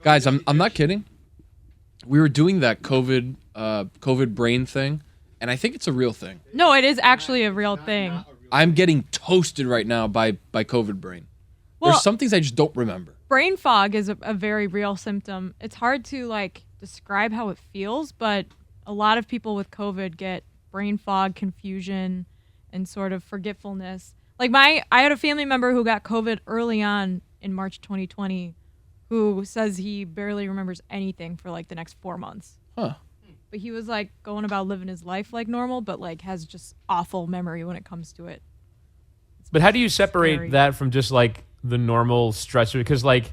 Guys, I'm not kidding. We were doing that COVID brain thing, and I think it's a real thing. No, it is actually a real thing. I'm getting toasted right now by COVID brain. Well, There's some things I just don't remember. brain fog is a very real symptom. It's hard to like describe how it feels, but a lot of people with COVID get brain fog, confusion, and sort of forgetfulness. Like I had a family member who got COVID early on in March 2020 who says he barely remembers anything for like the next 4 months. Huh. But he was like going about living his life like normal, but like has just awful memory when it comes to it. But how do you separate scary. that from just like the normal stressor? Because like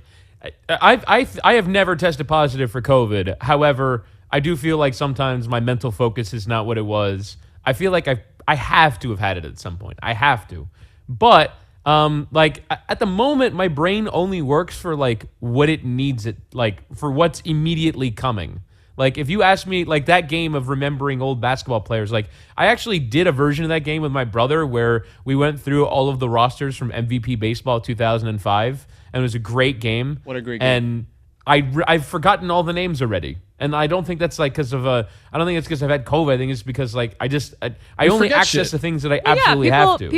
I have never tested positive for COVID. However, I do feel like sometimes my mental focus is not what it was. I feel like I have to have had it at some point. I have to. But like at the moment, my brain only works for like what it needs it, like for what's immediately coming. Like if you ask me like that game of remembering old basketball players, like I actually did a version of that game with my brother where we went through all of the rosters from MVP Baseball 2005, and it was a great game. What a great game. And I've forgotten all the names already. And I don't think that's like because of I don't think it's because I've had COVID. I think it's because like I only access the things that I absolutely have to.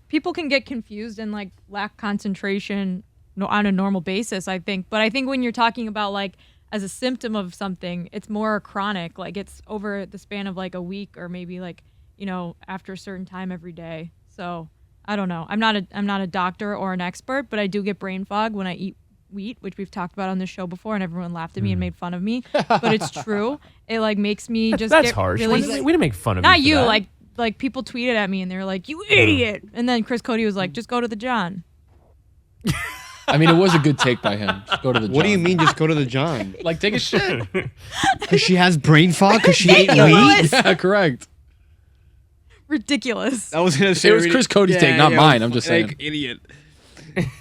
People can get confused and like lack concentration on a normal basis, I think. But I think when you're talking about like as a symptom of something, it's more chronic. Like it's over the span of like a week or maybe like, you know, after a certain time every day. So I don't know. I'm not a doctor or an expert, but I do get brain fog when I eat wheat, which we've talked about on this show before, and everyone laughed at me and made fun of me. But it's true. It like makes me just that's get harsh. really We didn't make fun of not you. you. For that. Like people tweeted at me and they were like, "You idiot!" And then Chris Cody was like, "Just go to the John." I mean, it was a good take by him. Just go to the John. What do you mean, just go to the John? Like, take a shit. Because she has brain fog? Because she ate weed? Yeah, correct. Ridiculous. I was gonna say It was Chris Cody's take, not mine. I'm just saying. Like, idiot.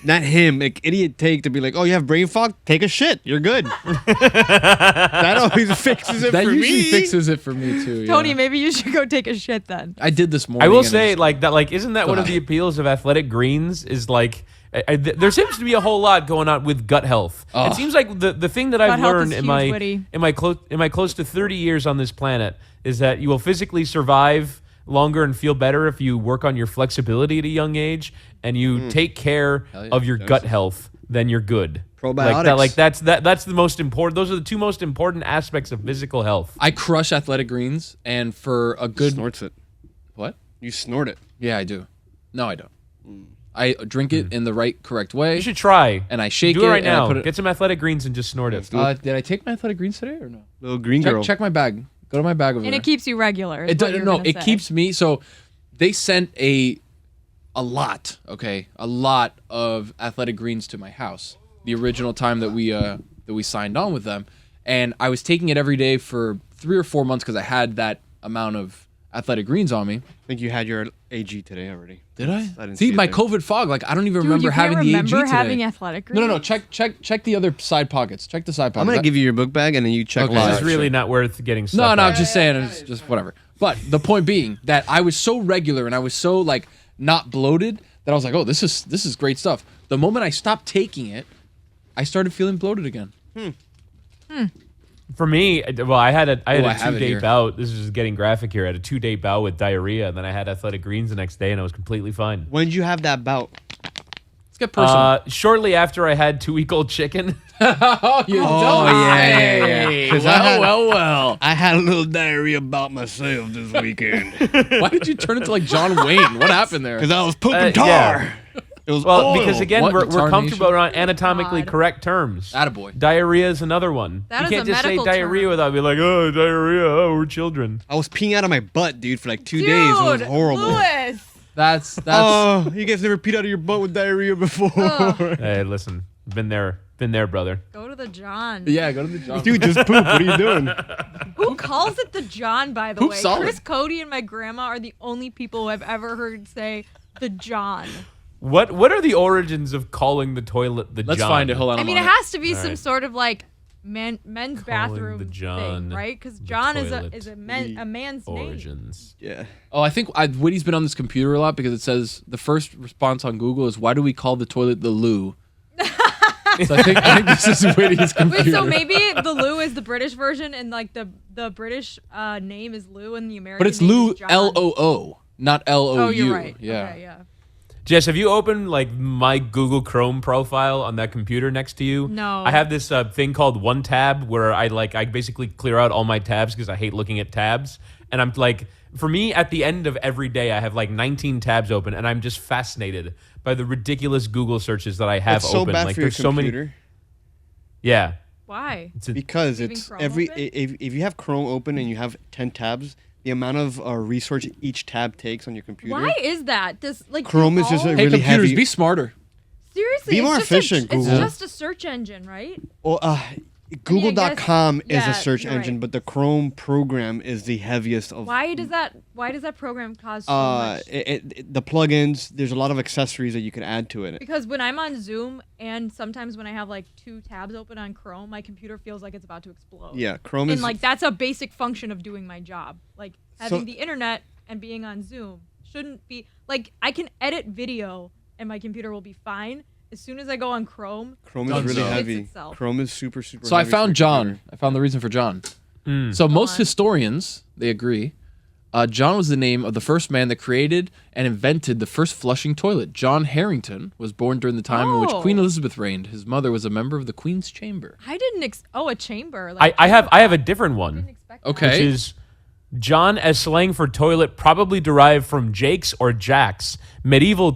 Not him. Like, idiot take to be like, oh, you have brain fog? Take a shit. You're good. That always fixes it That for usually me. fixes it for me, too. Tony, yeah. maybe you should go take a shit then. I did this morning. I will and say it's- like that. Like, isn't that one of the appeals of athletic greens? Is like there seems to be a whole lot going on with gut health. Oh. It seems like the thing that Gut I've health learned is in huge, Woody. my close to 30 years on this planet is that you will physically survive longer and feel better if you work on your flexibility at a young age and you take care of your gut health. Then you're good. Probiotics. That's the most important. Those are the two most important aspects of physical health. I crush athletic greens, and for a good... Snorts it. What? You snort it. Yeah, I do. No, I don't. I drink it in the right, correct way. You should try. And I shake Do it right and I now. put it... Get some athletic greens and just snort it. Did I take my athletic greens today or no? Little green girl. Check my bag. Go to my bag over And there. it keeps you regular. It keeps me. So they sent a lot of athletic greens to my house. The original time that we signed on with them, and I was taking it every day for 3 or 4 months because I had that amount of athletic greens on me. I think you had your AG today already. Did I? didn't See it my there. COVID fog. Like I don't even remember you having can't the AG remember today. having athletic greens? No. Check the other side pockets. Check the side pockets. I'm going to give you your book bag and then you check Okay. live. This is really not worth getting stuff No, out. I'm just saying. It's just whatever. But the point being that I was so regular and I was so like not bloated that I was like, oh, this is great stuff. The moment I stopped taking it, I started feeling bloated again. For me, well, I had a I have it 2-day here. bout. This is just getting graphic here. I had a 2-day bout with diarrhea, and then I had athletic greens the next day, and I was completely fine. When did you have that bout? Let's get personal. Shortly after I had 2-week-old chicken. Oh, you Oh, yeah. 'Cause Well. I had a little diarrhea about myself this weekend. Why did you turn into like John Wayne? What happened there? Because I was pooping tar. yeah. It was Well, oil. because again, What? we're Tarnation? comfortable on anatomically God. correct terms. Attaboy. Diarrhea is another one. That you is can't a just say medical diarrhea term. without being like, oh, diarrhea, oh, we're children. I was peeing out of my butt, dude, for like 2 days. It was horrible. Louis. That's Oh, you guys never peed out of your butt with diarrhea before. Hey, listen, been there, brother. Go to the John. yeah. Go to the John. Dude, just poop. What are you doing? Who calls it the John, by the Poop way? solid. Chris Cody and my grandma are the only people who I've ever heard say the John. What are the origins of calling the toilet the Let's John? find it. Hold on. I I'm mean, on it has to be All some right. sort of like men's Calling bathroom the John thing, right? Because the John is toilet. a man's name. Origins. Yeah. Oh, I think Woody's been on this computer a lot because it says the first response on Google is, why do we call the toilet the loo? So I think this is Whitty's computer. Wait, so maybe the Lou is the British version, and like the British name is Lou, and the American. But it's name Lou is John. LOO, not LOU. Oh, you're right. Yeah. Okay, yeah. Jess, have you opened like my Google Chrome profile on that computer next to you? No. I have this thing called One Tab where I basically clear out all my tabs because I hate looking at tabs. And I'm like, for me, at the end of every day, I have like 19 tabs open, and I'm just fascinated by the ridiculous Google searches that I have It's so open. bad Like for your there's so many. computer. Yeah. Why? Because Leaving it's Chrome every open? if you have Chrome open and you have 10 tabs, the amount of resource each tab takes on your computer. Why is that? Does like Chrome is just all- a Hey, really computers, heavy. be smarter. seriously Be it's more just efficient, It's Google. just a search engine, right? Well, Google.com is yeah, a search you're engine, right. but the Chrome program is the heaviest of. Why does that program cause so much? The plugins. There's a lot of accessories that you can add to it. Because when I'm on Zoom and sometimes when I have like 2 tabs open on Chrome, my computer feels like it's about to explode. Yeah, Chrome And is like that's a basic function of doing my job. Like having So- the internet and being on Zoom shouldn't be like I can edit video and my computer will be fine. As soon as I go on Chrome, Chrome Done is really so. heavy. Fix itself. Chrome is super. So I heavy for found your John. computer. I found the reason for John. Mm. So most on. historians, they agree, John was the name of the first man that created and invented the first flushing toilet. John Harrington was born during the time in which Oh. Queen Elizabeth reigned. His mother was a member of the Queen's Chamber. I didn't a chamber. Like, I have a different I one. didn't expect Okay. Which is John as slang for toilet, probably derived from Jake's or Jack's, medieval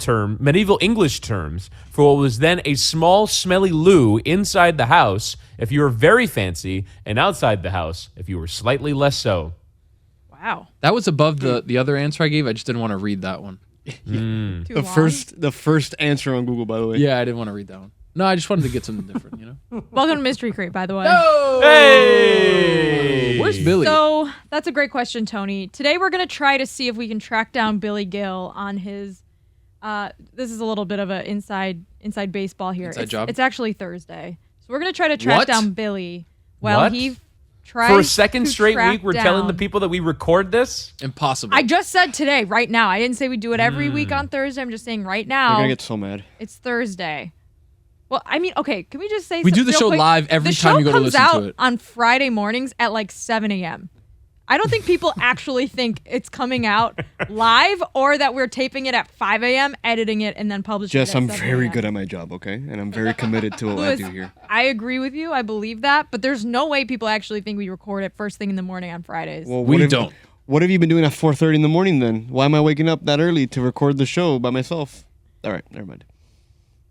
English terms for what was then a small, smelly loo inside the house if you were very fancy, and outside the house if you were slightly less so. that. Wow. That was above the other answer I gave. I just didn't want to read that one. Too The long? first answer on Google, by the way. Yeah, I didn't want to read that one. No, I just wanted to get something different, you know? Welcome to Mystery Crate, by the way. Hey! Where's Billy? So that's a great question, Tony. Today we're gonna try to see if we can track down Billy Gil on his. This is a little bit of an inside baseball here. Inside job? It's actually Thursday, so we're gonna try to track What? down Billy. Well, What? he tries For a second to straight track week, we're telling the down- people that we record this? Impossible. I just said today, right now. I didn't say we do it every week on Thursday. I'm just saying right They're now. gonna get so mad. It's Thursday. Well, I mean, okay. Can we just say We do the real show quick? live every the time show you go to comes listen out to it. on Friday mornings at like 7 a.m. I don't think people actually think it's coming out live or that we're taping it at 5 a.m., editing it, and then publishing it. Jess, at I'm 7 very a.m. good at my job, okay? And I'm very committed to what I Louis, do here. I agree with you. I believe that, but there's no way people actually think we record it first thing in the morning on Fridays. Well, We what have- don't. What have you been doing at 4:30 in the morning then? Why am I waking up that early to record the show by myself? All right, never mind.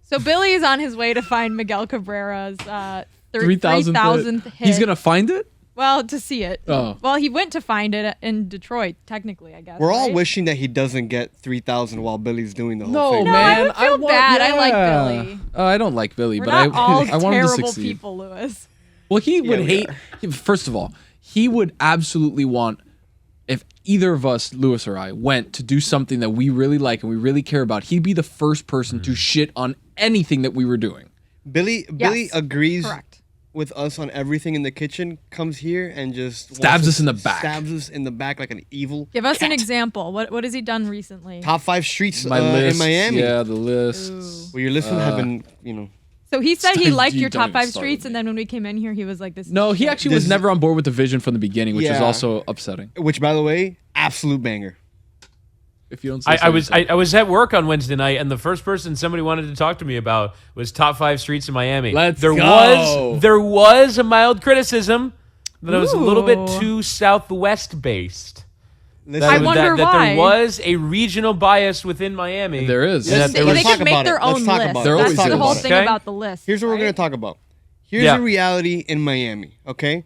So Billy is on his way to find Miguel Cabrera's 3,000th 3,000th hit. He's going to find it? Well, to see it. Oh. Well, he went to find it in Detroit, technically, I guess. We're all right? wishing that he doesn't get 3,000 while Billy's doing the whole No, thing. No, man. I would feel want- bad. I like yeah. Billy. I don't like Billy, We're but not all I want him to terrible succeed. people, Louis. Well, he would we hate. First of all, he would absolutely want if either of us, Louis or I, went to do something that we really like and we really care about. He'd be the first person to shit on anything that we were doing. Billy Yes, agrees Correct. with us on everything in the kitchen, comes here and just Stabs wants us to- in the back. Stabs us in the back like an evil Give us an cat. example. What has he done recently? Top 5 streets My in list, Miami. yeah, the lists. Ooh. Well, your list would have been, you know. So he said he Stop- liked you your don't top even 5 start streets, with and me. then when we came in here, he was like, "This." No, is he shit. actually was This- never on board with the vision from the beginning, which is Yeah. also upsetting. Which, by the way, absolute banger. If you don't say I so was yourself. I was at work on Wednesday night, and the first person somebody wanted to talk to me about was top 5 streets in Miami. Let's there go. there was a mild criticism that it was a little bit Ooh. too southwest based. Listen, I That- wonder that why. there was a regional bias within Miami. There is. And that Let's- there They was- talk can make about their it. Let's own talk list. about it. There That's always the whole is. thing Okay. about the list. Here's what we're right? going to talk about. Here's Yeah. the reality in Miami, okay?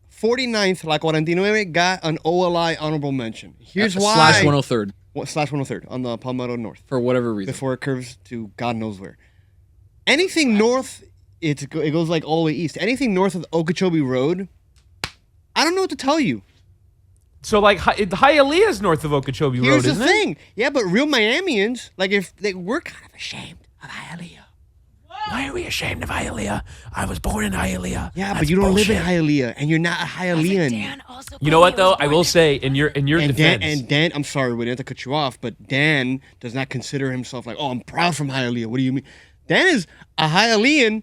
49th, La 49 got an OLI honorable mention. Here's why. Slash 103rd Slash 103rd on the Palmetto North. for whatever reason. Before it curves to God knows where. Anything north, it goes like all the way east. Anything north of Okeechobee Road, I don't know what to tell you. So like Hialeah is north of Okeechobee Here's Road, the isn't thing. Yeah, but real Miamians, like if we're kind of ashamed of Hialeah. Why are we ashamed of Hialeah? I was born in Hialeah. Yeah, That's but you don't bullshit. live in Hialeah, and you're not a Hialean. You know what though? I will say in your And defense. Dan, I'm sorry, we didn't have to cut you off, but Dan does not consider himself like, oh, I'm proud from Hialeah. What do you mean? Dan is a Hialean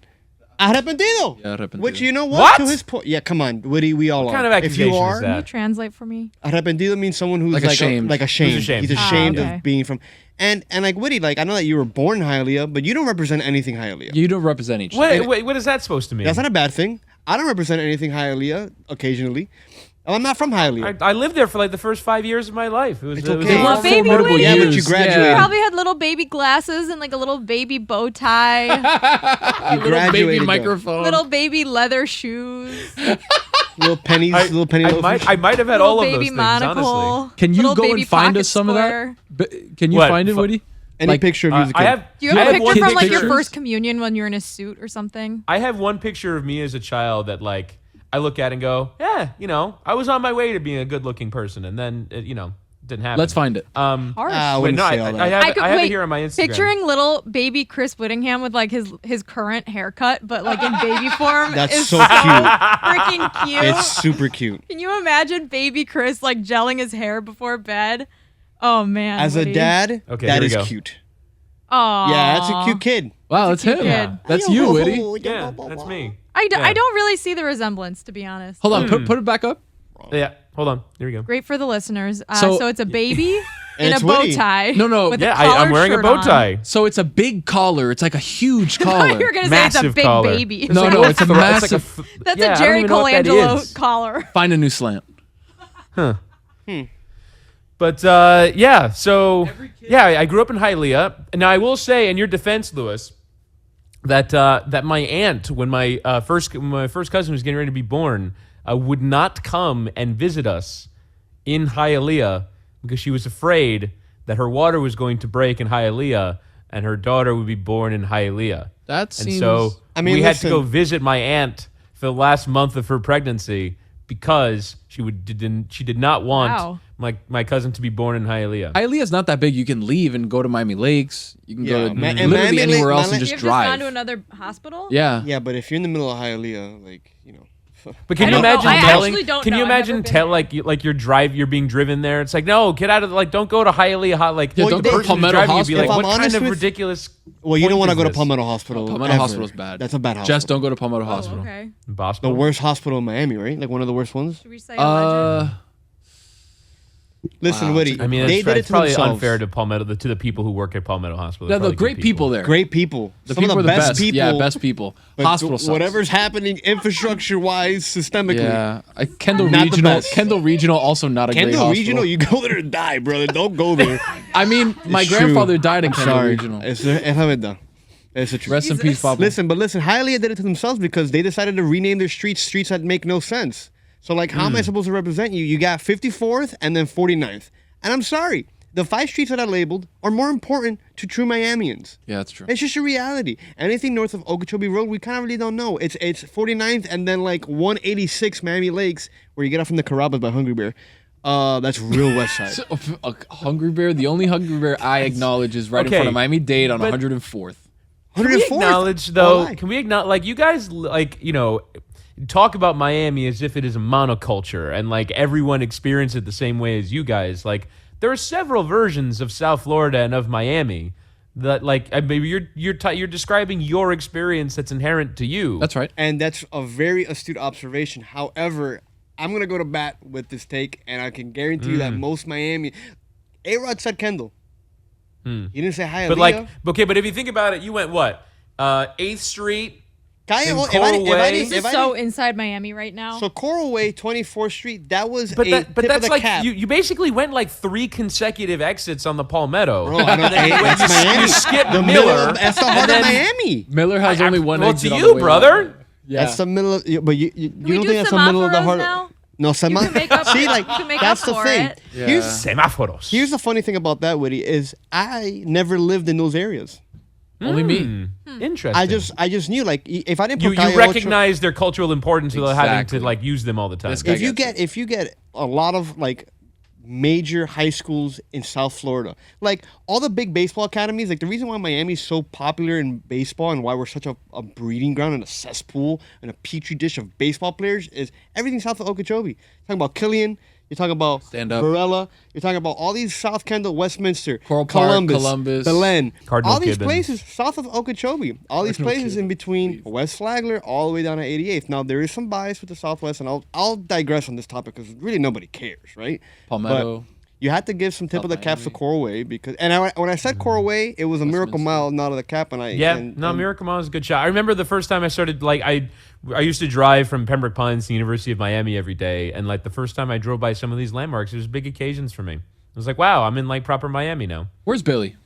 Arrepentido. Yeah, arrepentido. Which, you know what? What? To his point. Yeah, come on, Woody. We all What are. kind of If you accusation are, is Can you that? translate for me? arrepentido means someone who's Like like ashamed. Like ashamed. Who's ashamed. He's ashamed okay. of being from. And like Woody, like I know that you were born in Hialeah, but you don't represent anything Hialeah. You don't represent each. What is that supposed to mean? That's not a bad thing. I don't represent anything Hialeah occasionally. I'm not from Hialeah. I lived there for like the first 5 years of my life. It was, It's it was okay. a Well, long- baby formidable Woody. Yeah, but years. you graduated. Yeah. Probably had little baby glasses and like a little baby bow tie, You Little baby graduated, though. microphone. little baby leather shoes, Little pennies, little penny loafers. I might have had little all of baby those things, monocle. honestly. Can you little go baby and find pocket us some square. of that? Can you What? find it, Woody? Any Like, picture of you as a kid. I have. Do you have I a have picture kids' from like your pictures. first communion when you're in a suit or something? I have one picture of me as a child that like I look at and go, yeah, you know, I was on my way to being a good-looking person, and then it, you know, didn't happen. Let's find it. Harsh. I Wait, wouldn't no, say all that. I have wait, it here on my Instagram. Picturing little baby Chris Whittingham with like his current haircut, but like in baby form. That's is so cute. freaking cute. It's super cute. Can you imagine baby Chris like gelling his hair before bed? Oh man. As a Woody. dad, Okay, that here we is go. cute. Aw. Yeah, that's a cute kid. Wow, that's him. kid. That's you, Woody. Yeah, that's me. I Yeah. don't really see the resemblance, to be honest. Hold on, put it back up. Yeah, hold on. Here we go. Great for the listeners. So- So it's a baby in it's a bow Woody. tie. No. with Yeah, a collared I'm wearing a shirt bow on. tie. So it's a big collar. It's like a huge I thought collar. you were gonna say it's a Massive big collar. baby. No, no, it's a massive. That's yeah, a I don't Jerry even know what that Colangelo is. collar. Find a new slant. But yeah, so yeah, I grew up in Hialeah. Now I will say, in your defense, Lewis, that that my aunt, when my first cousin was getting ready to be born, would not come and visit us in Hialeah because she was afraid that her water was going to break in Hialeah and her daughter would be born in Hialeah. That And seems. so I mean, we had to listen. go visit my aunt for the last month of her pregnancy because she did not want Wow. my cousin to be born in Hialeah. Hialeah's not that big. You can leave and go to Miami Lakes. You can Yeah, go to and literally Miami anywhere Lake- else and Miami- just You've just gone drive. to another hospital? Yeah. Yeah, but if you're in the middle of Hialeah, like, you know. But can I you don't know. imagine I telling? actually don't Can you know. I've imagine never tell been like you're being driven there? It's like no, get out of the, like don't go to Hialeah. Like Yeah, the don't go to person who's Palmetto driving you'd be like, Hospital. what If I'm kind honest of with- ridiculous? Well, you don't want to point go to is this? Palmetto Hospital. Palmetto ever. Hospital's bad. That's a bad hospital. Just don't go to Palmetto Oh, Hospital. okay. Boston. The worst hospital in Miami, right? Like one of the worst ones. Should we say alleged? Listen, Wow, Woody, I mean, they it's, did it it's to probably themselves. unfair to Palmetto to the people who work at Palmetto Hospital. Yeah, They're the probably great good people there. Great people. The Some people of are the the best people. Yeah, best people. but Hospital sucks. whatever's happening infrastructure-wise, systemically. Yeah, Kendall Not the Regional. best. Kendall Regional also not a great Kendall hospital. Regional, you go there to die, brother. Don't go there. I mean, my It's grandfather true. died in I'm Kendall sorry. Regional. Es la verdad. It's the truth. Rest in peace, Papa. Listen, Hialeah did it to themselves because they decided to rename their streets that make no sense. So, like, how am I supposed to represent you? You got 54th and then 49th. And I'm sorry. The 5 streets that I labeled are more important to true Miamians. Yeah, that's true. It's just a reality. Anything north of Okeechobee Road, we kind of really don't know. It's 49th and then, like, 186 Miami Lakes, where you get off from the Carrabba's by Hungry Bear. That's real west side. So, a Hungry Bear. The only Hungry Bear I acknowledge is right in Okay, front of Miami-Dade on but- 104th. Can we 104th. acknowledge Oh, though? my. Can we acknowledge like you guys like you know talk about Miami as if it is a monoculture and like everyone experiences it the same way as you guys. Like there are several versions of South Florida and of Miami that like maybe you're describing your experience that's inherent to you. That's right. And that's a very astute observation. However, I'm going to go to bat with this take, and I can guarantee you that most Miami... A-Rod said Kendall. He didn't say Hialeah. But like okay, but if you think about it, you went what 8th Street. Kaya, in Coral Way- This is so inside Miami right now. So Coral Way, 24th Street, that was But tip of that's the like cap. you basically went like 3 consecutive exits on the Palmetto. Bro, I don't, hey, that's you Miami. skip the Miller, middle of, that's the heart and of then- Miami. Miller has only one well, exit to on you, the way brother. out. Yeah. That's the middle of... But you we don't do think that's the middle of the semaphores heart... now? No, You can make up. See, like, you can make that's up the for thing. it. Yeah. Semáforos. Here's the funny thing about that, Woody, is I never lived in those areas. Only me. Interesting. I just knew, like, if I didn't you put Cayo Ocho- recognize their cultural importance without having Exactly. to like use them all the time. This guy if you get a lot of like major high schools in South Florida, like all the big baseball academies, like the reason why Miami's so popular in baseball and why we're such a breeding ground and a cesspool and a petri dish of baseball players is everything south of Okeechobee. Talking about Killian, You're talking about Stand Up. Varela. You're talking about all these South Kendall, Westminster, Coral Park, Columbus. Belen. Cardinal all these Gibbons. places south of Okeechobee. All these Cardinal places in Gibbons, between please. West Flagler all the way down to 88th. Now, there is some bias with the Southwest, and I'll digress on this topic because really nobody cares, right? Palmetto. But you had to give some tip South of the caps to Miami. Coral Way because, and when I said Coral Way, it was a Miracle Westminster. Mile, not of the cap, and Miracle Mile is a good shot. I remember the first time I started, like, I used to drive from Pembroke Pines to the University of Miami every day, and like the first time I drove by some of these landmarks, it was big occasions for me. I was like, wow, I'm in like proper Miami now. Where's Billy?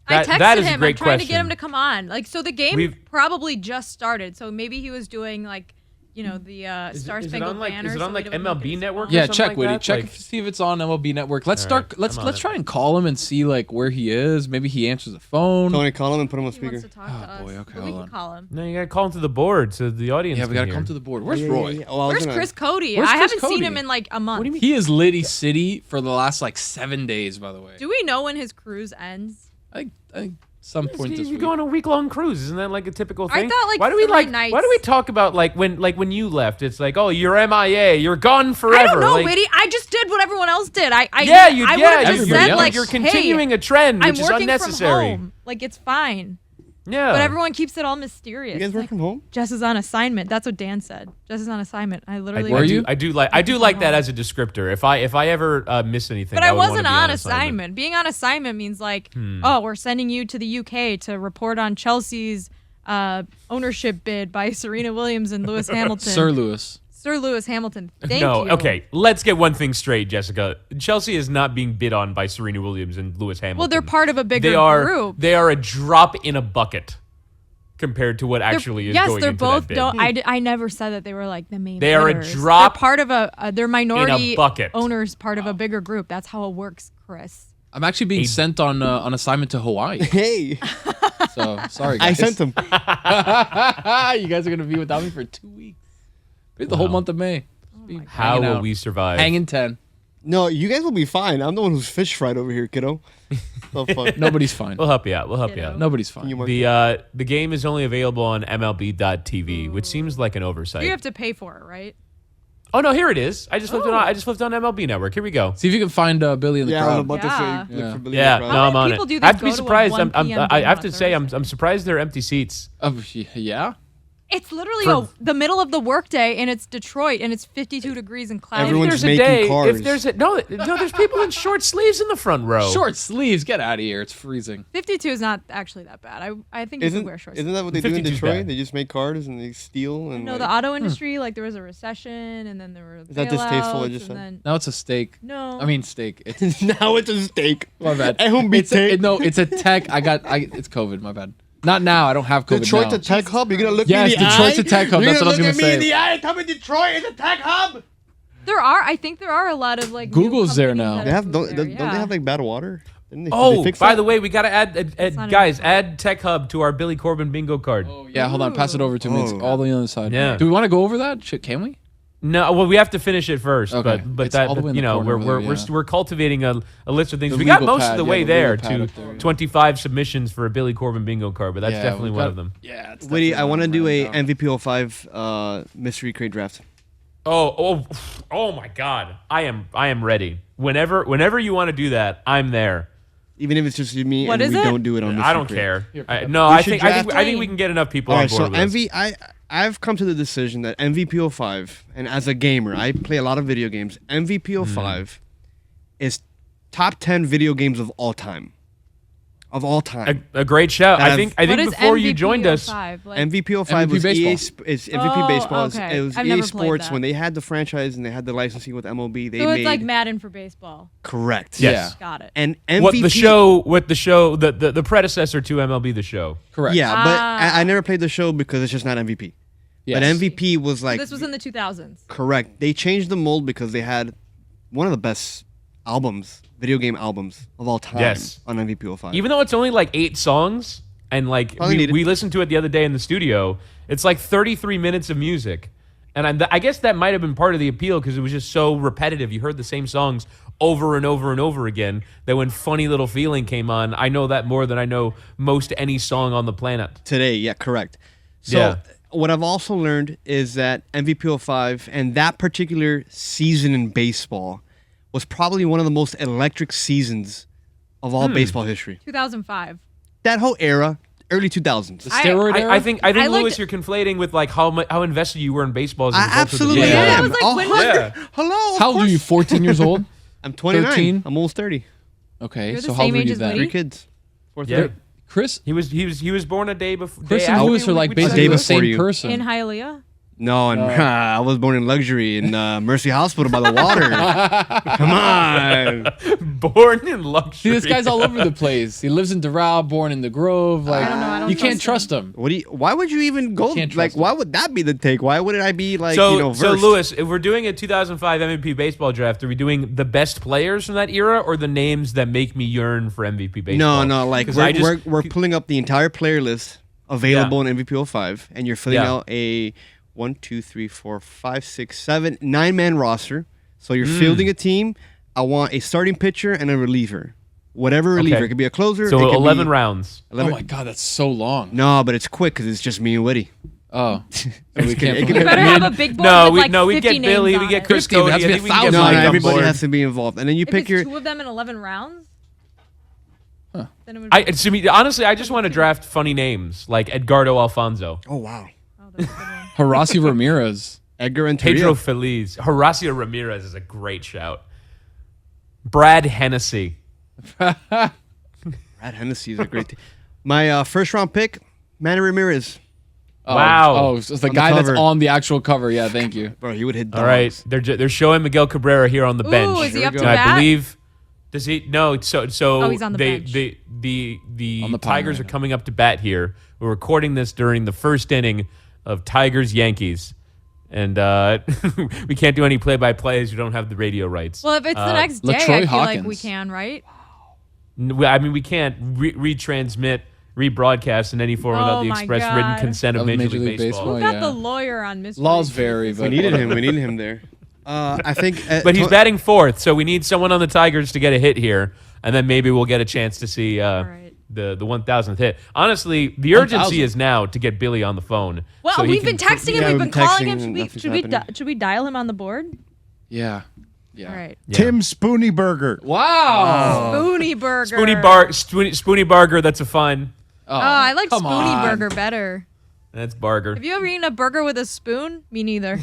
I That- texted that is a him. great I'm trying to question. get him to come on. Like, so the game We've- probably just started. So maybe he was doing like, you know, the Star Spangled Banner. Is it so on we like don't look at MLB his Network? phone. Yeah, something check, like Witty. that? Check Like- see if it's on MLB Network. Let's All start. right, Let's I'm on let's it. try and call him and see like where he is. Maybe he answers the phone. Tony, call him and put him on He speaker. wants to talk to us. boy, okay, But we hold can on. call him. No, you gotta call him to the board so the audience. Yeah, we can gotta hear. come to the board. Where's Yeah, Roy? yeah, yeah. Oh, I was Where's gonna- Chris Cody? Where's I Chris haven't seen Cody? him in like a month. What do you mean? He is Liddy City for the last like 7 days. By the way, Do we know when his cruise ends? I think some point this You week. go on a week-long cruise, isn't that like a typical I thing? thought, like, why do we 3 like? nights. Why do we talk about like when you left? It's like, oh, you're MIA, you're gone forever. I don't know, like, Witty. I just did what everyone else did. I Yeah, you. I yeah, would have just everybody said else. like, you're hey, continuing a trend, I'm which is working unnecessary. from home. Like, it's fine. Yeah, But everyone keeps it all mysterious. You guys work Like, from home? Jess is on assignment. That's what Dan said. Jess is on assignment. I literally. Were you? I do like that as a descriptor. If I ever miss anything, But I I would wanna wasn't be on assignment. assignment. Being on assignment means like, oh, we're sending you to the UK to report on Chelsea's ownership bid by Serena Williams and Lewis Hamilton. Sir Lewis. Sir Lewis Hamilton. Thank No, you. okay. Let's get one thing straight, Jessica. Chelsea is not being bid on by Serena Williams and Lewis Hamilton. Well, they're part of a bigger group. They are a drop in a bucket compared to what actually is yes, going they're into both. that bid. Don't. I never said that they were like the main. They are a bidders. drop They're part of they're minority bucket. owners, part of a bigger group. That's how it works, Chris. I'm actually being sent on assignment to Hawaii. Hey, So sorry, I guys. sent him. You guys are gonna be without me for 2 weeks. Maybe the whole Wow. month of May. How hanging will out. we survive? Hanging 10. No, you guys will be fine. I'm the one who's fish fried over here, kiddo. So fuck. Nobody's fine. We'll help you out. We'll help you Kiddo. out. Nobody's Can fine. you mark The game is only available on MLB.TV, which seems like an oversight. You have to pay for it, right? Oh no, here it is. I just flipped it on. I just flipped on MLB Network. Here we go. See if you can find Billy in the Yeah, I was crowd. about to Yeah. say. Look for Billy Yeah, in the no, crowd. I'm many on people it. do I have that to be go to a surprised. 1 p.m. I game have on to a say, Thursday? I'm surprised there are empty seats. Yeah. It's literally For- the middle of the workday, and it's Detroit, and it's 52 degrees and cloudy. Everyone's If there's a making day, cars. if there's a no, there's people in short sleeves in the front row. Short sleeves. Get out of here. It's freezing. 52 is not actually that bad. I think you Isn't could wear shorts. isn't that what they do in 52 's Detroit? bad. They just make cars and they steal and No, like, the auto industry, like there was a recession, and then there were Is that distasteful, I bailouts, just and said? then Now it's a steak. no. I mean steak. It's now it's a steak. my bad. It won't be It's steak. no, it's a tech. It's COVID. My bad. Not now. I don't have COVID Detroit's now. a tech hub. You're gonna look Yes, me in the Detroit's eye. a tech hub. You're That's what I was look gonna at me in say. the eye. Come in Detroit. It's a tech hub. I think there are a lot of like. new Google's there companies now. that They have moved don't there, they yeah. have like bad water? Didn't they, did Oh, they fix by that? the way, we got to add not guys, even- add Tech Hub to our Billy Corbin bingo card. Oh yeah. Hold on. Pass it over to me. It's Oh. all on the other side. Yeah. Do we want to go over that? Can we? No, well, we have to finish it first. Okay. But It's that all the way in you the know corner we're over there, yeah. we're cultivating a list of things. The We got legal most of pad, the yeah, way the there legal pad to up there, yeah. 25 submissions for a Billy Corbin bingo card, but that's Yeah, definitely we've one got- of them. Yeah. It's Woody, I want to do a definitely MVP 05 mystery crate draft. Oh my God! I am ready. Whenever you want to do that, I'm there. Even if it's just me What and is we it? don't do it on mystery I don't crate. care. Here, No, We I should think draft- we can get enough people All on right, board so with this. I've come to the decision that MVP 05, and as a gamer, I play a lot of video games. MVP 05 is top 10 video games of all time. Of all time. A great shout. That I think What is before you MVP joined us, 05? Like, MVP 05 MVP was baseball. is MVP Oh, baseball. okay. It was I've EA never played Sports that. when they had the franchise and they had the licensing with MLB. They so made it's like Madden for baseball. correct. Yes. Got it. And MVP what the show, the predecessor to MLB The Show. correct. Yeah, but Ah. I never played the show because it's just not MVP. Yes. But MVP was like This was in the 2000s. correct. They changed the mold because they had one of the best video game albums of all time Yes. on MVP 05. Even though it's only like 8 songs, and like Probably needed. we listened to it the other day in the studio, it's like 33 minutes of music. And I guess that might have been part of the appeal because it was just so repetitive. You heard the same songs over and over and over again that when Funny Little Feeling came on, I know that more than I know most any song on the planet. today, yeah, correct. So Yeah. what I've also learned is that MVP 05 and that particular season in baseball was probably one of the most electric seasons of all baseball history. 2005. That whole era, early 2000s. The steroid era? I think I Lewis, looked- you're conflating with like how invested you were in baseball. As a I result of the absolutely video. Yeah, I am. was like, when was- Hello. of How old are course. you? 14 years old? I'm 29. 13? I'm almost 30. Okay, You're so the how old same were age you as then? Woody? 3 kids. Fourth Yeah. grade. Chris, He was born a day before. Chris and Lewis are like basically day the before same you. person. In Hialeah? No, and I was born in luxury in Mercy Hospital by the water. Come on. born in luxury. See, this guy's all over the place. He lives in Doral, born in the Grove. Like, I don't you can't trust trust him. Why would you even go? can't Like, trust why would that be the take? Why wouldn't I be like, So versed? Lewis, if we're doing a 2005 MVP baseball draft, are we doing the best players from that era or the names that make me yearn for MVP baseball? No, like 'Cause I we're pulling up the entire player list available in MVP 05, and you're filling Yeah. out a 1, 2, 3, 4, 5, 6, 7, 9-man roster. So you're fielding a team. I want a starting pitcher and a reliever. Whatever reliever. Okay. It could be a closer. So it could 11 be rounds. 11 Oh my God, that's so long. No, but it's quick because it's just me and Woody. Oh, so we kidding. can't. It could You be- better have a big board No, with like we 50 get Billy, names we on get it. Chris Christine, Cody. that's I be think we can 1,000. get No, Mike no, on everybody board. has to be involved, and then you If pick it's your. two of them in 11 rounds, then it would Honestly, I just want to draft funny names like Edgardo Alfonso, Oh wow, Oh, that's a good one. Horacio Ramirez. Edgar and Pedro Pedro. Feliz, Horacio Ramirez is a great shout. Brad Hennessy. Brad Hennessy is a great. My first round pick, Manny Ramirez. Wow. Oh, so it's the On the guy that's cover. on the actual cover. Yeah, thank you. Bro, he would hit. All right, dogs. they're showing Miguel Cabrera here on the Ooh, bench. is he up to And I bat? believe. Does he? No. So Oh, he's on the bench. The On the pine Tigers right are now. coming up to bat here. We're recording this during the first inning of Tigers Yankees, and we can't do any play-by-play as we don't have the radio rights. Well, if it's the next day, LaTroy I feel like Hawkins. we can, right? I mean, we can't retransmit, rebroadcast in any form without Oh the my express God. written consent of Of Major League Baseball. Who Oh, got yeah. the lawyer on Mystery? Laws vary, We but needed him. We needed him there. I think. But he's batting fourth, so we need someone on the Tigers to get a hit here, and then maybe we'll get a chance to see right. the 1,000th hit. Honestly, the urgency 1,000. is now to get Billy on the phone. Well, so he we've can been texting him. Yeah, We've we've been been calling texting him. and nothing's Should we happening. should we dial him on the board? yeah. Yeah. All right. Yeah. Tim Spoonie Burger. Wow. Spoonie Burger. Spoonie Barger, that's a fun. Oh, I like come Spoonie on. Burger better. That's Barger. Have you ever eaten a burger with a spoon? Me neither.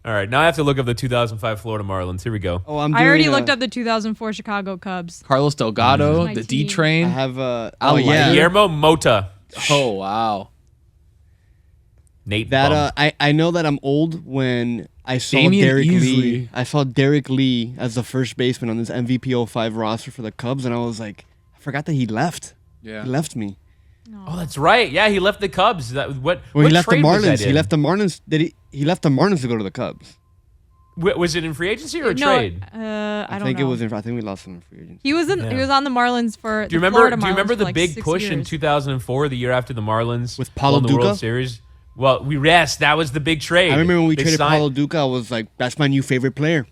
All right, now I have to look up the 2005 Florida Marlins. Here we go. Oh, I'm. I already doing, looked up the 2004 Chicago Cubs. Carlos Delgado, my the team. I D-Train. have. Al Oh yeah. Leiter. Guillermo Mota. Oh, wow. Nate That Bum. I know that I'm old when I saw Damian Derek Easley. Lee. I saw Derek Lee as the first baseman on this MVP 05 roster for the Cubs, and I was like, I forgot that he left. Yeah. He left me. Oh, that's right. Yeah, he left the Cubs. What Well, what he left the trade was that Marlins. He in? left the Marlins. He left the Marlins to go to the Cubs. Was it in free agency or a No, trade? I don't think know. it was. I think we lost him in free agency. He was in. Yeah. He was on the Marlins for. Do you the remember? Florida Do you remember Marlins for the like big 6 push in years. 2004, the year after the Marlins With Paulo won the World Duca? Series? Well, yes, that was the big trade. I remember when we They traded signed- Paulo Duca. I was like, that's my new favorite player.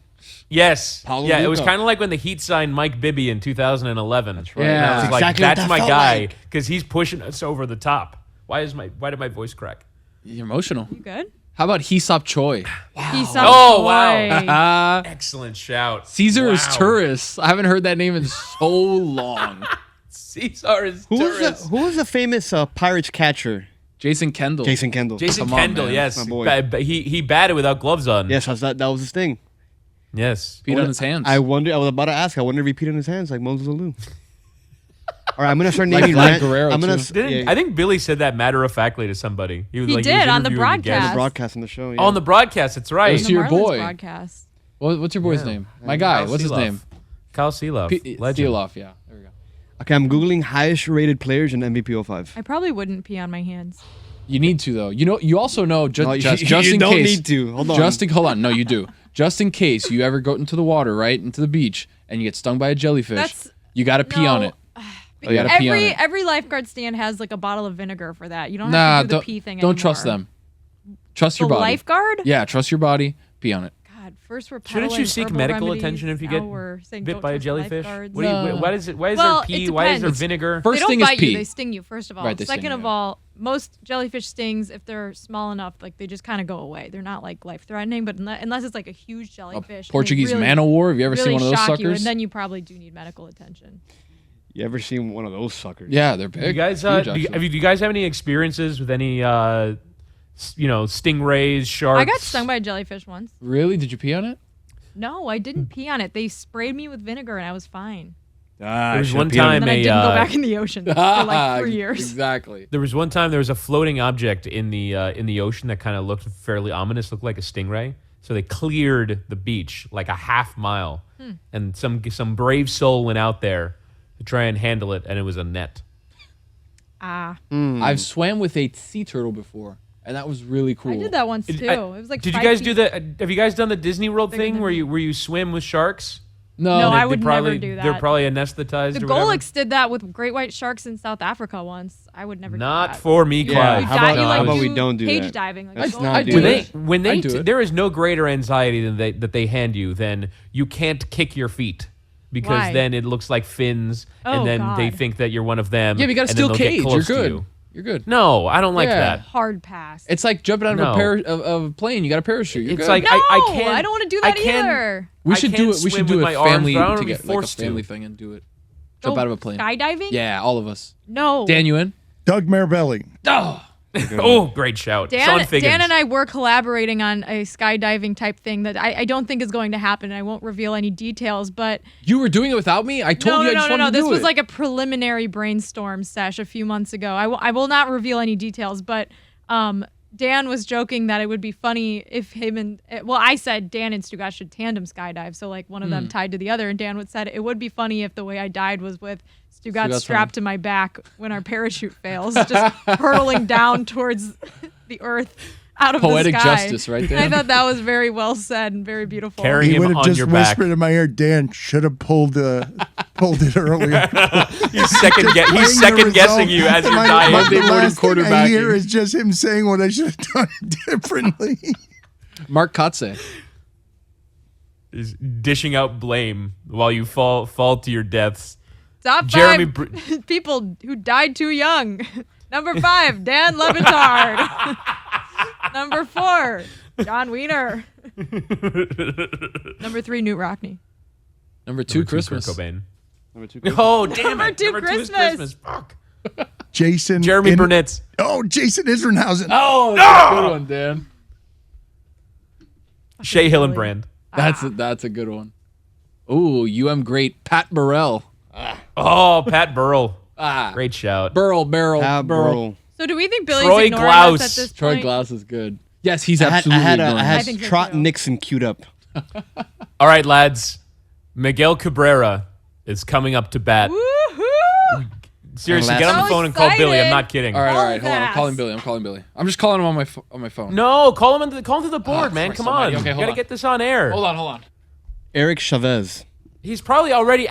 Yes, Paulo yeah, it was Duca. kind of like when the Heat signed Mike Bibby in 2011. That's right. Yeah. I was like, Exactly what that's that my felt guy like. because he's pushing us over the top. Why did my voice crack? You're emotional. You good? How about Hesop Choi? He saw Oh, wow. Troy. Excellent shout. Caesar is Wow. Turris. I haven't heard that name in so long. Caesar is Who Turris. was the famous Pirates catcher? Jason Kendall. Jason Kendall. Jason Come on, Kendall, man. yes. My boy. He batted without gloves on. Yes, that was his thing. Yes. Feet on his hands. I wonder. I was about to ask. I wonder if he peed on his hands like Moses Alou. All right, I'm gonna start Like naming. Vlad Guerrero, I'm gonna. too. Didn't, I think Billy said that matter-of-factly to somebody. He was did on the interviewing a guest. broadcast. broadcast on the show. Yeah. Oh, on the broadcast, that's right. It was The to your Marlins boy. broadcast. What's your boy's Yeah. name? My guy. Kyle What's his Seeloff. name? Kyle Seeloff. Legend. Steeloff, yeah. There we go. Okay, I'm googling highest rated players in MVP 05. I probably wouldn't pee on my hands. You need to though. You also know just No, you- just you in don't case. need to. Hold on. Hold on. No, you do. Just in case you ever go into the water, right, into the beach, and you get stung by a jellyfish, That's- you got to pee on No. it. You got to pee on it. Every lifeguard stand has like a bottle of vinegar for that. You don't Nah, have to do the don't pee thing don't trust anymore. them. Trust your The body. lifeguard? Yeah, trust your body. Pee on it. God, first we're Shouldn't you peddling seek herbal medical remedies, attention if you now get we're saying bit don't by a trust jellyfish? lifeguards. What do you, No. why is it? Why is Well, there it pee? Why is there depends. vinegar? First They don't thing bite is pee. you; they sting you. First of all. Right, they sting Second you, of yeah. all, most jellyfish stings, if they're small enough, like they just kind of go away. They're not like life-threatening, but unless it's like a huge jellyfish. Portuguese really, man o' war. Have you ever really seen one of those shock you, suckers? and then you probably do need medical attention. You ever seen one of those suckers? Yeah, they're big. You guys, Huge, do you guys have any experiences with any, stingrays, sharks? I got stung by a jellyfish once. Really? Did you pee on it? No, I didn't pee on it. They sprayed me with vinegar, and I was fine. There was one And time then I didn't go back in the ocean for like 3 years. Exactly. There was one time there was a floating object in the ocean that kind of looked fairly ominous, looked like a stingray. So they cleared the beach like a half mile, and some brave soul went out there to try and handle it, and it was a net. I've swam with a sea turtle before, and that was really cool. I did that once too. It was like. Did you 5 guys feet. do that? Have you guys done the Disney World Bigger thing than where me. you swim with sharks? No, No, They- I they would probably, never do that. They're probably anesthetized. The or whatever. Golix did that with great white sharks in South Africa once. I would never. Not do that. for me, Yeah. Clive. You How die- about- you, like, how about we don't do cage that? diving? Like, Let's go not like do do that. that. when I'd do they it. there is no greater anxiety than that they hand you than you can't kick your feet because Why? then it looks like fins Oh, and then they God. think that you're one of them. Yeah, but you got a and then steel they'll get cage. You're close to good. you. You're good. No, I don't like Yeah. that. Hard pass. It's like jumping out No. of a plane. You got a parachute. You're It's good. like no, I can't. I don't want to do I that can't- either. we I should can't do it. We swim should do with a my arms, family but I don't to wanna be get like a forced to. family thing and do it. Jump Go out of a plane. Skydiving? Yeah, all of us. No. Dan, you in? Doug Marabelli. Oh, Oh, great shout, Sean Figgins. Dan and I were collaborating on a skydiving type thing that I don't think is going to happen. I won't reveal any details, but you were doing it without me? I told you I just wanted to do This was it. like a preliminary brainstorm sesh a few months ago. I will not reveal any details, but Dan was joking that it would be funny if him and I said Dan and Stugotz should tandem skydive, so like one of them tied to the other, and Dan would said it would be funny if the way I died was with Stugotz strapped to my back when our parachute fails, just hurtling down towards the earth out of Poetic the sky. justice right there. I thought that was very well said and very beautiful. Carrying He him would have on just your back. whispered in my ear, Dan should have pulled it earlier. He's second guessing you as you're dying. Monday morning last thing I quarterbacking. hear is just him saying what I should have done differently. Mark Kotze. Is dishing out blame while you fall to your deaths. Top Jeremy five people who died too young. Number 5, Dan Le Batard. Number 4, John Wiener. Number 3, Newt Rockney. Number 2, Christmas. Kurt Cobain. Number 2. Oh, damn Number it. 2, Number 2 is Christmas. Christmas. Fuck. Jason. Jeremy Burnett. Oh, Jason Isringhausen. Oh, that's a good one, Dan. Shea Hillenbrand. That's a good one. Ooh, great Pat Burrell. Oh, Pat Burrell. Ah, Great shout. Barrel. So do we think Billy's Troy ignoring Glaus. us at this Troy point? Glaus is good. Yes, he's I had, absolutely ignoring I us. I had think so Trot too. Nixon queued up. All right, lads. Miguel Cabrera is coming up to bat. Woohoo! Seriously, So get on the phone and call Billy. I'm excited. not kidding. All right. Hold on. Fast. I'm calling Billy. I'm just calling him on my phone. No, call him to the board, man. Christ Come on. almighty. Okay, You hold gotta on. get this on air. Hold on. Eric Chavez. He's probably already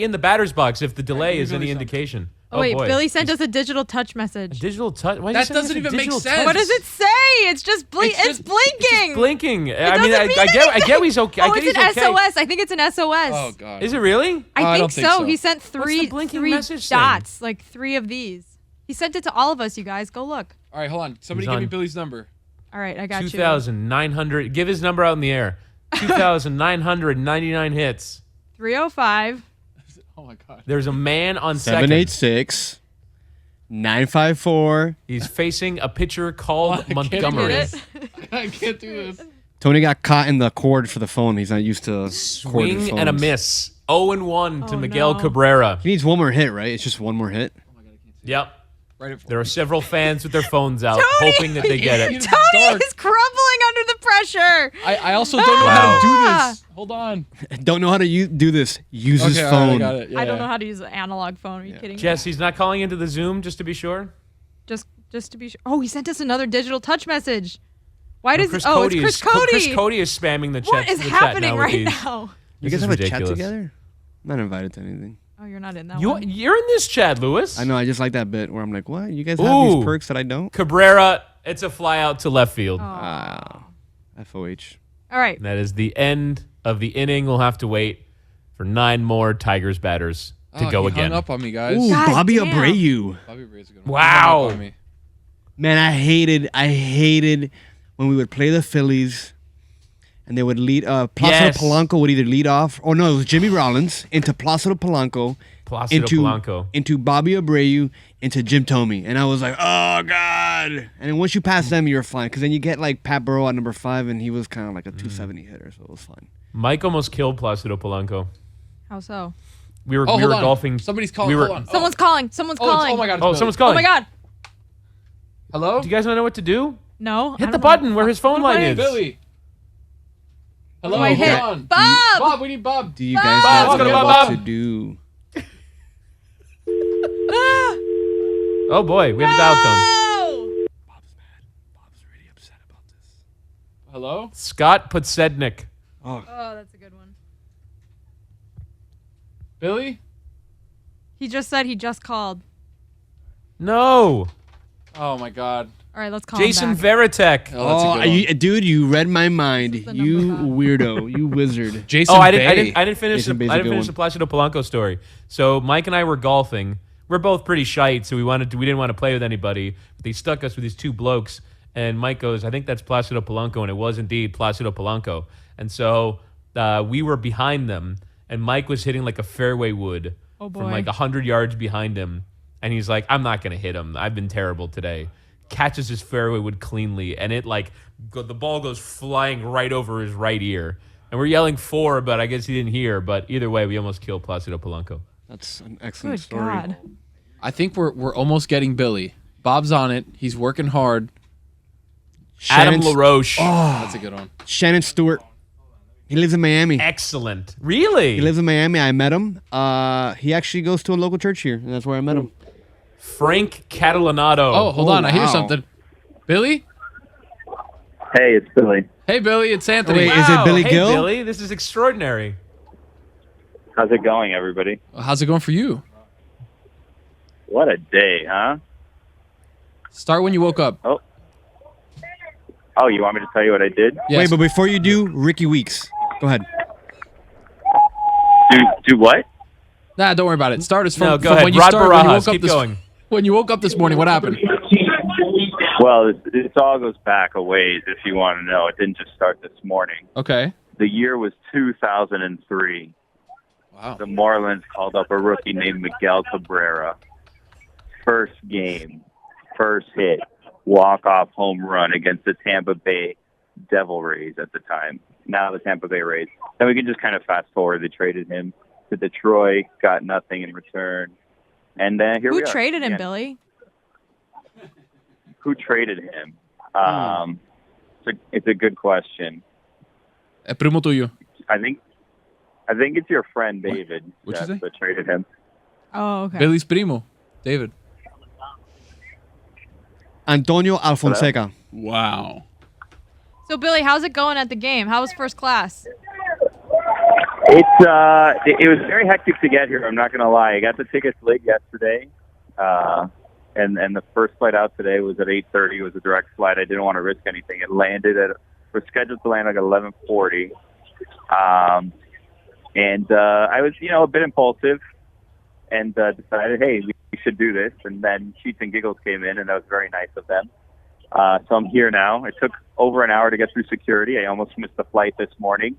in the batter's box if the delay is any Billy indication. Oh, wait, boy. Billy sent us a digital touch message. Digital touch. Why That is he sending doesn't us a even make digital sense. touch? What does it say? It's just It's it's just- blinking. Blinking. I It mean, doesn't mean I get he's okay. Oh, I get it's he's an okay. SOS. I think it's an SOS. Oh God. Is it really? I I think don't think so. so. He sent the three blinking message thing? dots, like 3 of these. He sent it to all of us, you guys. Go look. All right, hold on. Somebody He's give me on. Billy's number. All right, I got you. 2,900. Give his number out in the air. 2,999 hits. 305. Oh my God. There's a man on second. 786 954. He's facing a pitcher called I can't Montgomery. Did it? I can't do this. Tony got caught in the cord for the phone. He's not used to corded Swing and a phones. miss. 0-1 to Oh, Miguel no. Cabrera. He needs one more hit, right? It's just one more hit. Yep. Right it for There are several fans with their phones out, Tony! hoping that they get it. It's Tony dark. is crumbling under the pressure. I also don't know how to do Ah! this. Hold on. Don't know how to do this. Use his Okay, all right, I phone. got it. I don't Yeah. know how to use an analog phone. Are you kidding me? Jess, he's not calling into the Zoom just to be sure? Just to be sure. Oh, he sent us another digital touch message. Why does Chris oh, Cody it's Chris is, Cody. Chris Cody is spamming the chat. What is the chat happening now with right these. now? You This guys is have a ridiculous. chat together? I'm not invited to anything. Oh, you're not in that one. You're in this chat, Lewis. I know. I just like that bit where I'm like, what? You guys have Ooh. these perks that I don't? Cabrera, it's a fly out to left field. Ah, FOH. All right. And that is the end of the inning. We'll have to wait for 9 more Tigers batters to Oh, go he again. hung up on me, guys. Ooh, God Bobby damn. Abreu. Bobby Bray's a good one. Wow. He hung up on me. Man, I hated when we would play the Phillies and they would lead Placido Polanco would either lead off or no, it was Jimmy Rollins into Placido Polanco. Into Bobby Abreu, into Jim Thome. And I was like, oh, God. And then once you pass them, you're fine. Because then you get like Pat Burrow at number 5, and he was kind of like a 270 hitter, so it was fine. Mike almost killed Placido Polanco. How so? We were golfing. Somebody's calling. Hold on. Someone's calling. Someone's calling. Oh, my God. Someone's calling. Oh, my God. Hello? Do you guys not know what to do? No. Hit the button where his phone line is. Billy. Hello? Do I hit? Hold on. Bob! Bob, we need Bob. Do you guys Bob, know Bob. what to do? Oh, boy. We have a dial tone. Oh! Bob's mad. Bob's really upset about this. Hello? Scott Podsednik. Oh, that's a good one. Billy? He just said he just called. No. Oh, my God. All right, let's call Jason him back. Veritek. Oh, that's a good one. Dude, you read my mind. the You number 5. weirdo. You wizard. Jason I Bay. didn't finish Jason Bay's a I didn't good finish one. the Placido Polanco story. So Mike and I were golfing. We're both pretty shite, so we didn't want to play with anybody. But they stuck us with these 2 blokes, and Mike goes, "I think that's Placido Polanco," and it was indeed Placido Polanco. And so we were behind them, and Mike was hitting like a fairway wood from like 100 yards behind him, and he's like, "I'm not gonna hit him. I've been terrible today." Catches his fairway wood cleanly, and it the ball goes flying right over his right ear. And we're yelling 4, but I guess he didn't hear. But either way, we almost killed Placido Polanco. That's an excellent Good story. God. I think we're almost getting Billy. Bob's on it. He's working hard. Adam LaRoche. That's a good one. Shannon Stewart. He lives in Miami. Excellent. Really? He lives in Miami. I met him. He actually goes to a local church here, and that's where I met him. Frank Catalanato. Oh, hold on. I hear wow. something. Billy? Hey, it's Billy. Hey, Billy. It's Anthony. Wait, is it Billy hey, Gil? Billy, this is extraordinary. How's it going, everybody? How's it going for you? What a day, huh? Start when you woke up. Oh, you want me to tell you what I did? Yes. Wait, but before you do, Ricky Weeks. Go ahead. Do what? Nah, don't worry about it. Start us from, No, go from ahead. when you Rod started. When you Barajas, woke up keep this, going. When you woke up this morning, what happened? Well, it all goes back a ways, if you want to know. It didn't just start this morning. Okay. The year was 2003. Wow. The Marlins called up a rookie named Miguel Cabrera. First game, first hit, walk-off home run against the Tampa Bay Devil Rays at the time. Now the Tampa Bay Rays. Then we can just kind of fast forward. They traded him to Detroit, got nothing in return. And then here we Who are. traded him, Again. Billy? Who traded him? It's a good question. É primo tuyo. I think it's your friend David What'd you say? that traded him. Oh, okay. Billy's primo. David. Antonio Alfonseca. Wow. So, Billy, how's it going at the game? How was first class? It was very hectic to get here. I'm not gonna lie. I got the tickets late yesterday, and the first flight out today was at 8:30. It was a direct flight. I didn't want to risk anything. We're scheduled to land like 11:40, and I was a bit impulsive, and decided, hey, we should do this. And then Cheats and Giggles came in, and that was very nice of them. So I'm here now. It took over an hour to get through security. I almost missed the flight this morning.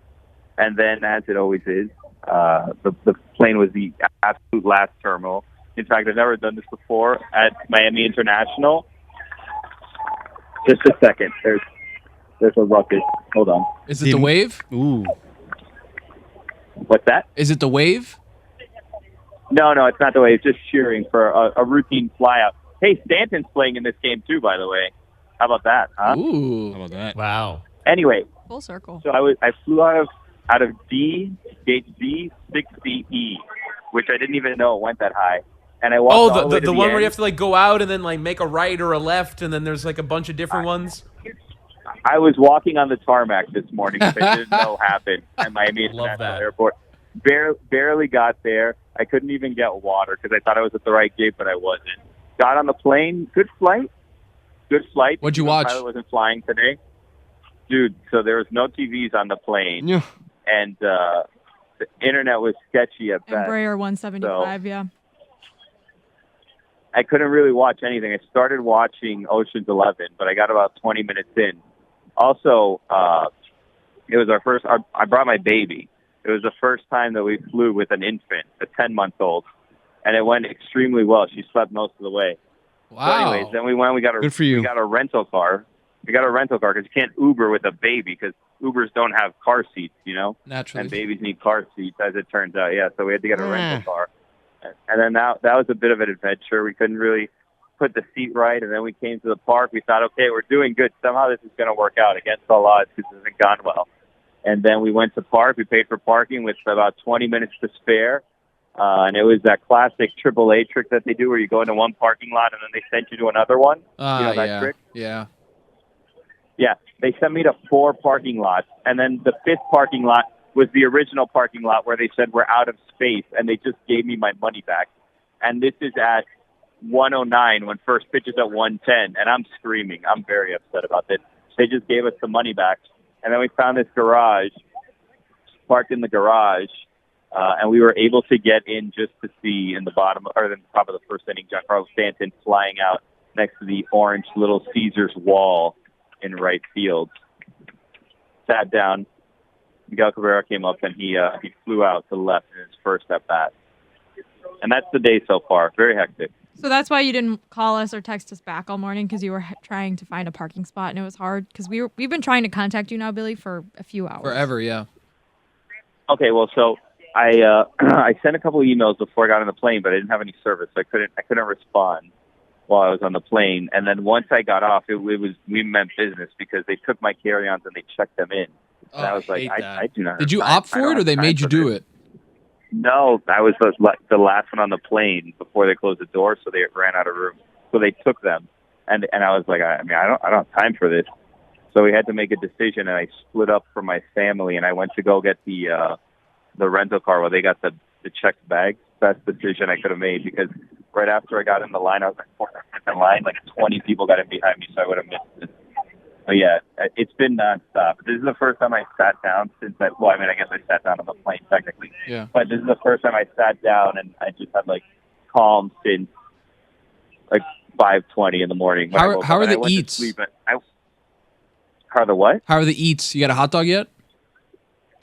And then, as it always is, the plane was the absolute last terminal. In fact, I've never done this before at Miami International. Just a second. There's a ruckus. Hold on. Is it the wave? Ooh. What's that? Is it the wave? No, it's not the way. It's just cheering for a routine flyout. Hey, Stanton's playing in this game too, by the way. How about that, huh? Ooh. How about that? Wow. Anyway, Full circle. so I flew out of gate D60E, which I didn't even know it went that high. And I walked all the way to the one end. where you have to go out and then make a right or a left, and then there's a bunch of different ones. I was walking on the tarmac this morning, which I didn't know happened at Miami Love International that. Airport. Barely got there. I couldn't even get water because I thought I was at the right gate, but I wasn't. Got on the plane. Good flight. What'd you The watch? pilot wasn't flying today. Dude, so there was no TVs on the plane, Yeah. and the internet was sketchy at best. Embraer 175, yeah. I couldn't really watch anything. I started watching Ocean's 11, but I got about 20 minutes in. Also, it was I brought my baby. It was the first time that we flew with an infant, a 10-month-old, and it went extremely well. She slept most of the way. Wow. So anyways, then we got Good for you. we got a rental car. We got a rental car because you can't Uber with a baby because Ubers don't have car seats, Naturally. and babies need car seats, as it turns out. Yeah, so we had to get a rental car. And then that was a bit of an adventure. We couldn't really put the seat right, and then we came to the park. We thought, okay, we're doing good. Somehow this is going to work out against all odds because it hasn't gone well. And then we went to park. We paid for parking with about 20 minutes to spare. And it was that classic AAA trick that they do where you go into one parking lot and then they send you to another one. That trick? Yeah. Yeah, they sent me to 4 parking lots, and then the 5th parking lot was the original parking lot where they said we're out of space, and they just gave me my money back. And this is at 1:09 when first pitch is at 1:10, and I'm screaming. I'm very upset about this. They just gave us the money back, and then we found this garage, parked in the garage, and we were able to get in just to see in the top of the first inning, Giancarlo Stanton flying out next to the orange Little Caesars wall in right field. Sat down. Miguel Cabrera came up and he flew out to the left in his first at bat. And that's the day so far. Very hectic. So that's why you didn't call us or text us back all morning because you were trying to find a parking spot and it was hard because we've been trying to contact you now, Billy, for a few hours. Forever, yeah. Okay, well, so I I sent a couple emails before I got on the plane, but I didn't have any service, so I couldn't respond while I was on the plane. And then once I got off, we meant business because they took my carry-ons and they checked them in. And I was like, I do not. Did you opt for it or they made you do it? No, I was the last one on the plane before they closed the door, so they ran out of room. So they took them, and I was like, I don't have time for this. So we had to make a decision, and I split up from my family, and I went to go get the rental car while they got the checked bags. Best decision I could have made because right after I got in the line, I was in line, like 20 people got in behind me, so I would have missed it. But yeah, it's been nonstop. This is the first time I sat down since I guess I sat down on the plane technically. Yeah. But this is the first time I sat down and I just had like calm since like 5:20 in the morning. How are the eats? How are the what? How are the eats? You got a hot dog yet?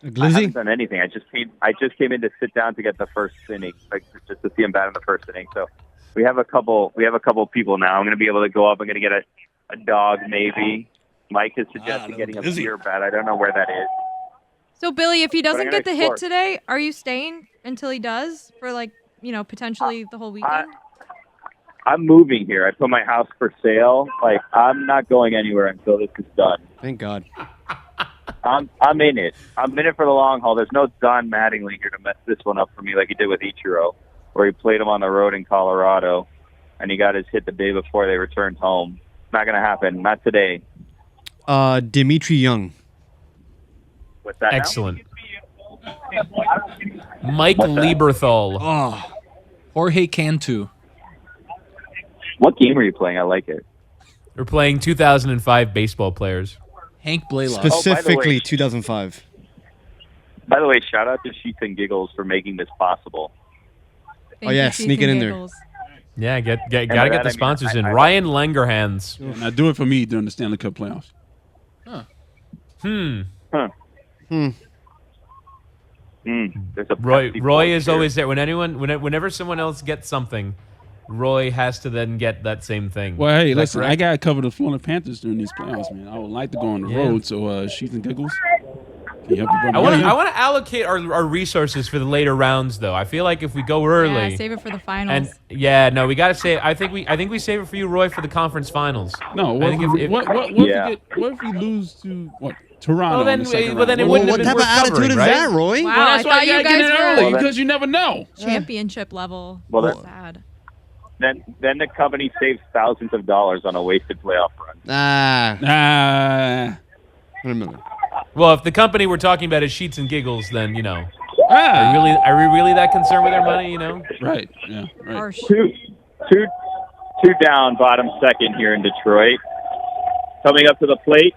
I haven't done anything. I just came in to sit down to get the first inning, like just to see him bat in the first inning. So we have a couple people now. I'm going to be able to go up. I'm going to get a dog maybe. Mike has suggested getting a beer bat. I don't know where that is. So Billy, if he doesn't get the hit today, are you staying until he does for potentially the whole weekend? I'm moving here. I put my house for sale. Like I'm not going anywhere until this is done. Thank God. I'm in it. I'm in it for the long haul. There's no Don Mattingly here to mess this one up for me like he did with Ichiro, where he played him on the road in Colorado, and he got his hit the day before they returned home. Not going to happen. Not today. Dimitri Young. What's that? Excellent. Mike Lieberthal. Oh, Jorge Cantu. What game are you playing? I like it. We're playing 2005 baseball players. Hank Blaylock. Specifically 2005. By the way, shout out to Sheets and Giggles for making this possible. Thank you, sneak it in there. Giggles. Yeah, gotta get the sponsors in. Ryan Langerhans. Now do it for me during the Stanley Cup playoffs. There's a Roy is here. always there. Whenever someone else gets something, Roy has to then get that same thing. Well, hey, Is that listen, correct? I got to cover the Florida Panthers during these playoffs, man. I would like to go on the road, so Sheets and Giggles, can you help me? I want to allocate our resources for the later rounds, though. I feel like if we go early, Yeah, save it for the finals. and we got to save. I think we save it for you, Roy, for the conference finals. No, I think what if we lose to Toronto? Well, then- in the second well, then round? it wouldn't What have been type of worth attitude is covering, that, right? Roy? Wow, Well, that's I why thought you you gotta get in guys early were because you never know. championship level. Well, That's that- sad. Then the company saves thousands of dollars on a wasted playoff run. Ah, Wait a minute. Well, if the company we're talking about is Sheets and Giggles, then are ah, we really that concerned with our money? right, yeah, right. Harsh. Two down, bottom second here in Detroit. Coming up to the plate,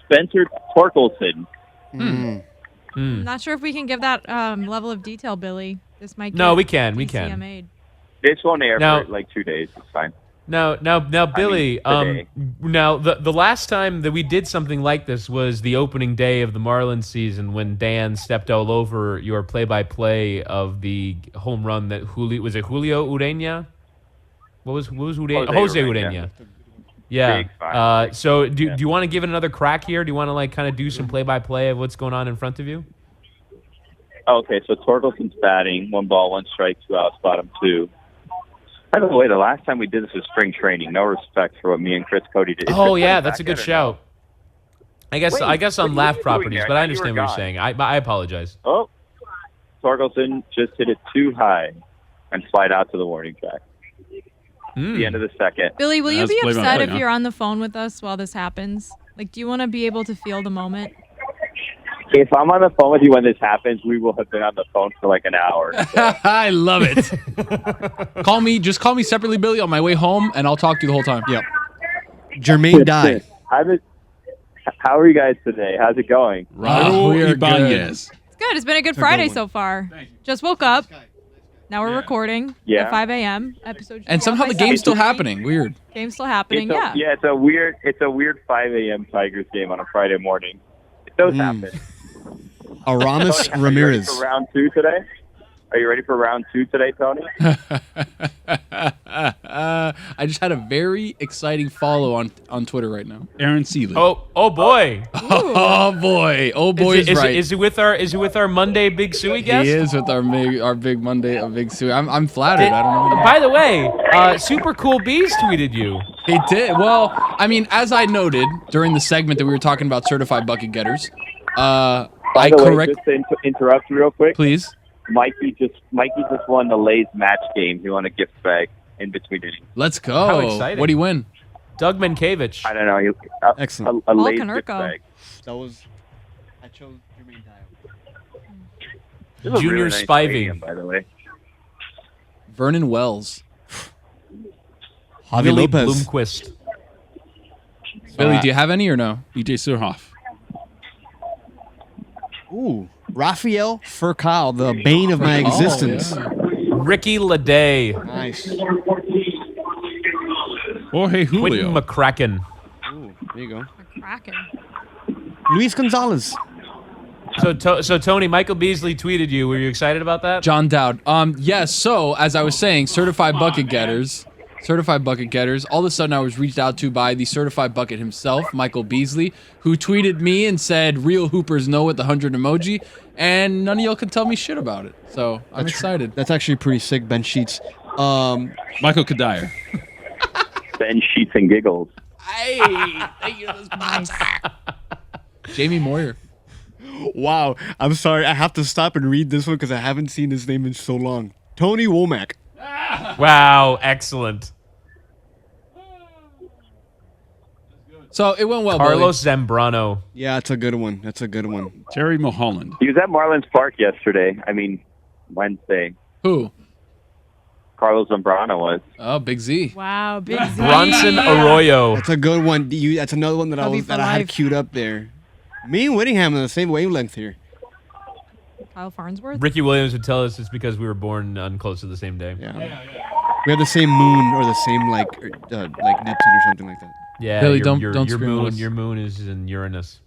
Spencer Torkelson. I'm not sure if we can give that level of detail, Billy. This might No, get we can. DCMA'd. This won't air Now- for like 2 days. It's fine. Now, Billy. today. Now the last time that we did something like this was the opening day of the Marlins season when Dan stepped all over your play-by-play of the home run that Julio Ureña? What was Ureña? Jose Ureña. Yeah. Big five. So do you want to give it another crack here? Do you want to like kind of do some play-by-play of what's going on in front of you? Okay, so Torkelson's batting, 1 ball, 1 strike, 2 outs, bottom 2. By the way, the last time we did this was spring training. No respect for what me and Chris Cody did. Is Oh Chris yeah, Cody that's a back good yet or shout. I guess Wait, on what are you laugh doing properties, there? but I I thought you were understand what you're gone. saying. I apologize. no? Oh, Torkelson just hit it too high and slide out to the warning track. The end of the second. Billy, will you That's be play by upset play, if huh? you're on the phone with us while this happens? Like, do you want to be able to feel the moment? If I'm on the phone with you when this happens, we will have been on the phone for like an hour. I love it. Just call me separately, Billy, on my way home, and I'll talk to you the whole time. Yep. Jermaine died. How are you guys today? How's it going? Raul we are Ibanez. It's good. It's been a good Friday so far. Just woke up. Now we're recording Yeah. at 5 a.m. Episode. And somehow the game's still happening. Weird. Game's still happening. It's Yeah. it's a weird 5 a.m. Tigers game on a Friday morning. It does happen. Aramis Tony, Ramirez. Are you ready for round 2 today? Are you ready for round 2 today, Tony? I just had a very exciting follow on Twitter right now. Aaron Seeley. Oh boy. Oh boy. Oh boy is right. Is he with our Monday Big Suey guest? He is with our big Monday, a big Sue. I'm flattered. I don't know. By the way, Super Cool Bees tweeted you. He did. Well, I mean, as I noted during the segment that we were talking about certified bucket getters, By I the way, correct. just to interrupt you real quick, Please. Mikey just won the Lay's match game. He won a gift bag in between innings. Let's go. How exciting. What do you win? Doug Mankiewicz. I don't know. Excellent. A Lay's Vulcan gift Urco. bag. That was. I chose Jermaine Dial. This is a Junior really nice Spivey. stadium, by the way. Vernon Wells. Javi Billy Lopez. Bloomquist. Billy, do you have any or no? EJ Surhoff. Ooh, Rafael Furcal, the bane of my existence. yeah. Ricky Leday. Nice. Jorge Julio. Quentin McCracken. Ooh, there you go. Kraken. Luis Gonzalez. So Tony, Michael Beasley tweeted you. Were you excited about that? John Dowd. Yes. So as I was saying, certified bucket getters. All of a sudden, I was reached out to by the certified bucket himself, Michael Beasley, who tweeted me and said, "Real hoopers know it," the 100 emoji, and none of y'all can tell me shit about it. So I'm excited. That's actually pretty sick, Ben Sheets. Michael Kadire. Ben Sheets and Giggles. Hey, thank you, this sponsor. Jamie Moyer. Wow. I'm sorry. I have to stop and read this one because I haven't seen his name in so long. Tony Womack. Wow, excellent. So it went well. Carlos Zambrano. Yeah, that's a good one. That's a good one. Terry Mulholland. He was at Marlins Park yesterday. I mean, Wednesday. Billy. Who? Carlos Zambrano was. Oh, Big Z. Wow, big Z. Bronson Arroyo. That's a good one. That's another one that Hubby for I had life. queued up there. Me and Whittingham on the same wavelength here. Kyle Farnsworth. Ricky Williams would tell us it's because we were born on close to the same day. Yeah. We have the same moon or the same like Neptune or something like that. Yeah, Billy, your, don't your scream at moon. us. Your moon is in Uranus.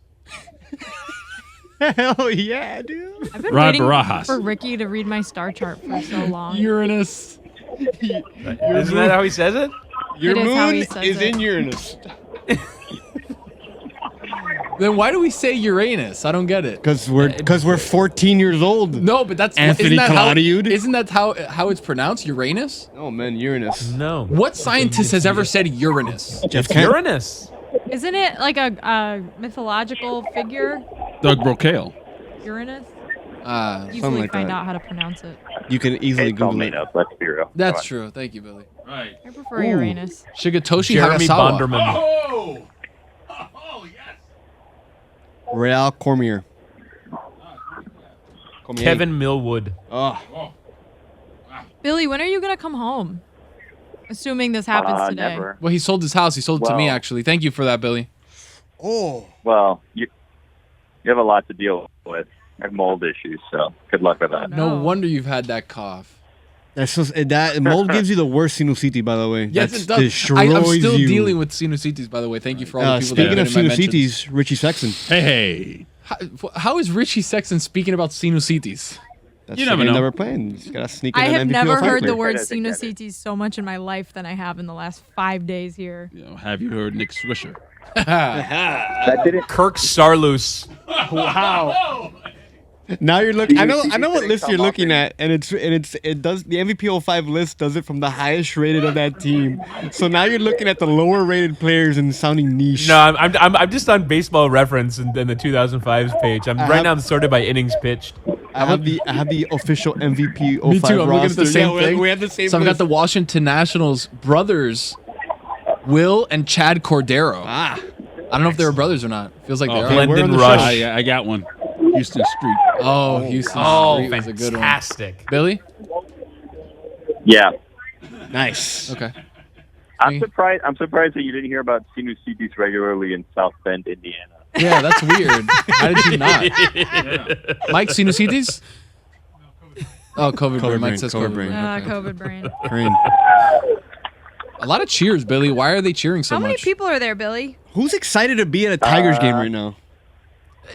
Hell yeah, dude. I've been Ryan waiting Barajas. for Ricky to read my star chart for so long. Uranus. Isn't that how he says it? Your It is how he moon says is it. in Uranus. Then why do we say Uranus? I don't get it. Because we're 14 years old. No, but that's Anthony isn't that how- Claudiud? Isn't that how it's pronounced? Uranus? Oh man, Uranus. No. What scientist has ever said Uranus? Jeff Kent. Uranus. Isn't it like a mythological figure? Doug Brocale. Uranus? Ah, Easily like find that. out how to pronounce it. You can easily It's all Google made it. up. Let's be real. that's Come true. Thank you, Billy. I prefer Uranus. Shigetoshi Jeremy Harasawa. Bonderman. Real Cormier. Kevin Millwood. Oh, Billy, when are you gonna come home? Assuming this happens today. Never. Well, he sold his house. He sold it to me, Well- actually. Thank you for that, Billy. oh. Well, you have a lot to deal with. I have mold issues, so good luck with that. No No. wonder you've had that cough. That's just, that mold gives you the worst sinusitis, by the way. Yes, That it does. destroys I'm still you. dealing with sinusitis, by the way. Thank you for all the people Speaking that of have been in my mentions. sinusitis, Richie Sexton. Hey. How is Richie Sexton speaking about sinusitis? That's You the never game know. that we're playing. You just gotta sneak in I an have MVP never 05 heard the player. word I think that sinusitis so much in my life than I have in the last 5 days here. You know, have you heard Nick Swisher? That didn't. Kirk Sarloos. Wow. Now you're looking. I know what didn't list come you're up looking in- at, and it does the MVP 05 list does it from the highest rated of that team. So now you're looking at the lower rated players and sounding niche. No, I'm just on Baseball Reference and the 2005s page. Right now I'm sorted by innings pitched. I have the official MVP 05 Me too. I'm looking at roster. the same Yeah, thing. We have the same. So I've got list. the Washington Nationals brothers, Will and Chad Cordero. Ah. I don't know if they were brothers or not. Feels like they are. Blendon we're on the Rush. show. I got one. Houston Street. Oh, Houston Oh, Street was a good one. fantastic. Billy? Yeah. Nice. Okay. I'm surprised that you didn't hear about sinusitis regularly in South Bend, Indiana. Yeah, that's weird. How did you not? Mike, sinusitis? Oh, COVID brain. Mike says COVID brain. COVID brain. Brain. A lot of cheers, Billy. Why are they cheering so How many much? people are there, Billy? Who's excited to be at a Tigers game right now?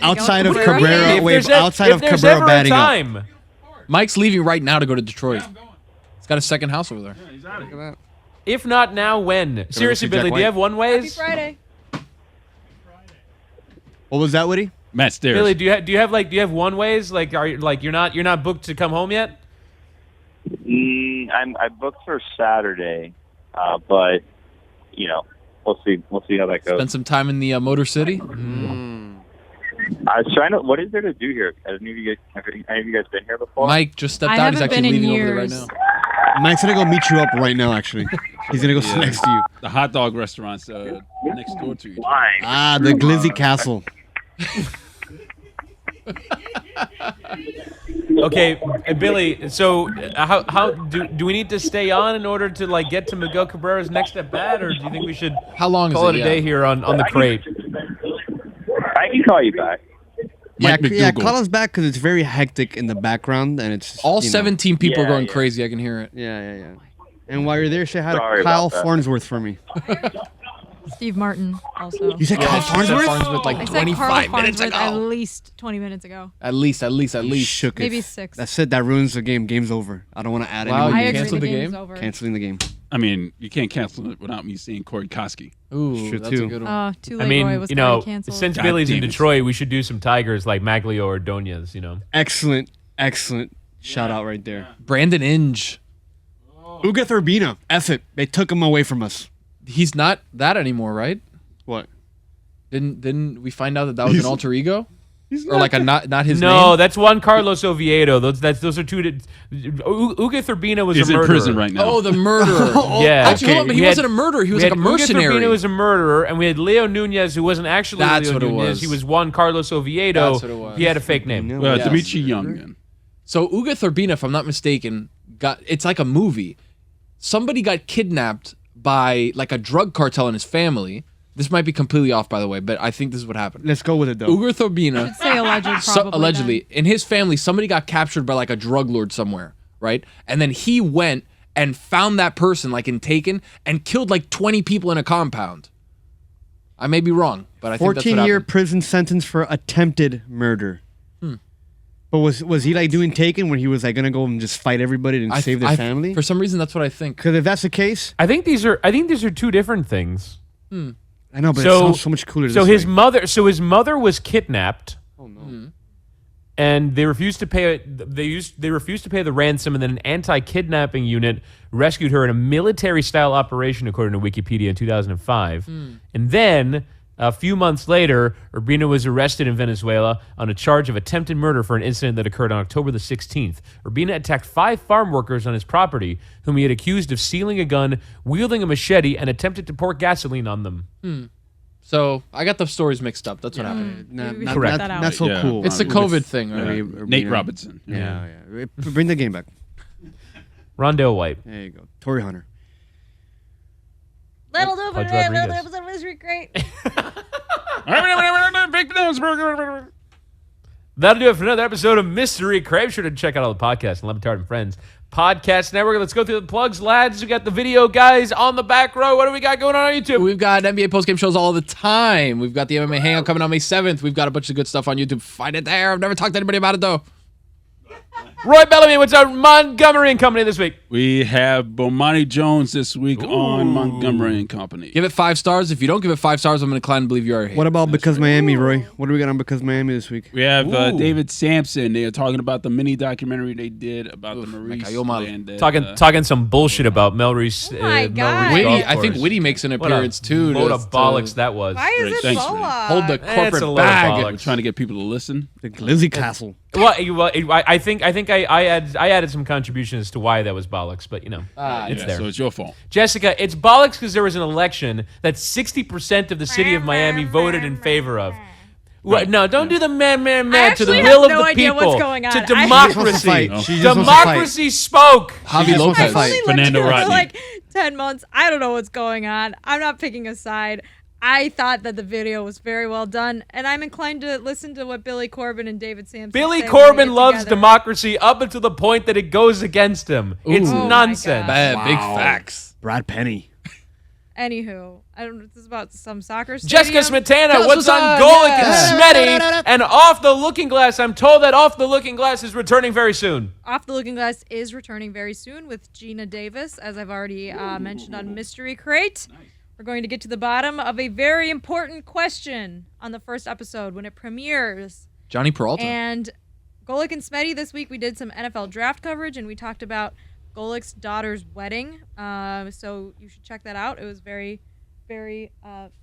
Outside of If Cabrera, there's outside of there's Cabrera ever a batting up. time. Mike's leaving right now to go to Detroit. He's got a second house over there. If not now, when? Seriously, see Jack Billy, do White. you have one Happy ways? Friday. What was that, Woody? Matt Stairs. Billy, do you have one ways? Like, are you like you're not booked to come home yet? I booked for Saturday, but you know, we'll see how that goes. Spend some time in the Motor City. I was trying to. What is there to do here? Have any of you guys been here before? Mike just stepped I out. He's haven't actually been in leaving over there right years. now. Mike's gonna go meet you up right now. Actually, he's gonna go sit next to you. The hot dog restaurant's next door to you. Fine. Ah, the Glizzy Castle. Okay, Billy. So how do we need to stay on in order to like get to Miguel Cabrera's next at bat, or do you think we should How long call is it it? a day Yeah. here on the crate? I can call you back. Yeah, Mike yeah. McDougal. Call us back because it's very hectic in the background, and it's All you know. 17 people Yeah, going yeah. crazy. I can hear it. Yeah. And while you're there, say hi Sorry to Kyle about that. Farnsworth for me. Steve Martin also. You said Kyle Farnsworth? Farnsworth like I said 25 Carl minutes Farnsworth at ago. least 20 minutes ago. At least. Shook it. Maybe 6. That's it. That ruins the game. Game's over. I don't want to add Wow, any more I you agree. games. canceled the the game's game? over. Canceling the game. I mean, you can't cancel it without me seeing Corey Koski. Ooh, Sure, that's too. a good one. Too I late. mean, Roy was you know, already canceled. since God Billy's in damn it. Detroit, we should do some Tigers like Maglio or Doñas. You know. Excellent shout out right there. Brandon Inge. Uga Urbina. F it. They took him away from us. He's not that anymore, right? What? Didn't we find out that was an alter ego? He's Or like a not his No, name? that's Juan Carlos Oviedo. Those are two. Uga Urbina was He's a in murderer. prison right now. Oh, the murderer. Yeah. Actually, hold on, but he We had- wasn't a murderer. He was we like a had Uga mercenary. Urbina was a murderer, and we had Leo Nunez, who wasn't actually That's Leo what it Nunez. was. He was Juan Carlos Oviedo. That's what it was. He had a fake name. Well, Yes. Dimitri Young, then. So Uga Urbina, if I'm not mistaken, it's like a movie. Somebody got kidnapped by like a drug cartel in his family. This might be completely off, by the way, but I think this is what happened. Let's go with it though. Uga Urbina, Say alleged, probably. allegedly, in his family, somebody got captured by like a drug lord somewhere, right? And then he went and found that person, like in Taken, and killed like 20 people in a compound. I may be wrong, but I think that's what 14-year happened. prison sentence for attempted murder. But was he like doing Taken when he was like gonna go and just fight everybody and save their family? For some reason, that's what I think. Because if that's the case, I think these are two different things. I know, but it So- sounds so much cooler. So this his way. mother was kidnapped. Oh no. And they refused to pay. They refused to pay the ransom, and then an anti-kidnapping unit rescued her in a military-style operation, according to Wikipedia, in 2005. And then a few months later, Urbina was arrested in Venezuela on a charge of attempted murder for an incident that occurred on October the 16th. Urbina attacked 5 farm workers on his property, whom he had accused of stealing a gun, wielding a machete, and attempted to pour gasoline on them. So I got the stories mixed up. That's what happened. Not, we not, should Correct. cut that out. not so Yeah. cool. It's the COVID thing, Yeah. right? Nate Urbina. Robinson. Yeah. Bring the game back. Rondell White. There you go. Tory Hunter. That'll do it for Pudge today. Another Rodriguez. episode of Mystery Crate. That'll do it for another episode of Mystery Crate. Be sure to check out all the podcasts on LeBatard and Friends Podcast Network. Let's go through the plugs, lads. We got the video guys on the back row. What do we got going on YouTube? We've got NBA postgame shows all the time. We've got the MMA Hangout coming on May 7th. We've got a bunch of good stuff on YouTube. Find it there. I've never talked to anybody about it, though. Roy Bellamy, what's up? Montgomery and Company this week. We have Bomani Jones this week on Montgomery and Company. Give it 5 stars. If you don't give it 5 stars, I'm inclined to believe you are a hater. What about Because Miami, Roy? What do we got on Because Miami this week? We have David Sampson. They are talking about the mini documentary they did about the Maurice land. Talking some bullshit about Melreese. my God. Witty, I think Witty makes an appearance, too. What a bollocks that was. Why is it Thanks, Boa? Hold the It's a corporate load of bag. bollocks. We're trying to get people to listen. The Glizzy Castle. Well, I think I added some contribution as to why that was bollocks, but it's there. So it's your fault. Jessica, it's bollocks because there was an election that 60% of the city of Miami voted in favor of. What? No, don't do the man to the actually will have of no the idea people. what's going on. To I- democracy. She just wants to fight. Democracy spoke. Javi Lopez. I've only lived Fernando here for Rodney. like 10 months. I don't know what's going on. I'm not picking a side. I thought that the video was very well done, and I'm inclined to listen to what Billy Corbin and David Sampson Billy say when Corbin they get loves together. democracy up until the point that it goes against him. It's Ooh. Oh my nonsense. God. Bad, big facts. Brad Penny. Anywho, I don't know. This is about some soccer Jessica stadium. Smetana, Tell us what's what's on on, Golic yeah. and Smetty, and Off the Looking Glass. I'm told that Off the Looking Glass is returning very soon. Off the Looking Glass is returning very soon with Gina Davis, as I've already mentioned on Mystery Crate. We're going to get to the bottom of a very important question on the first episode when it premieres. Johnny Peralta. And Golic and Smetty, this week we did some NFL draft coverage, and we talked about Golic's daughter's wedding. So you should check that out. It was very, very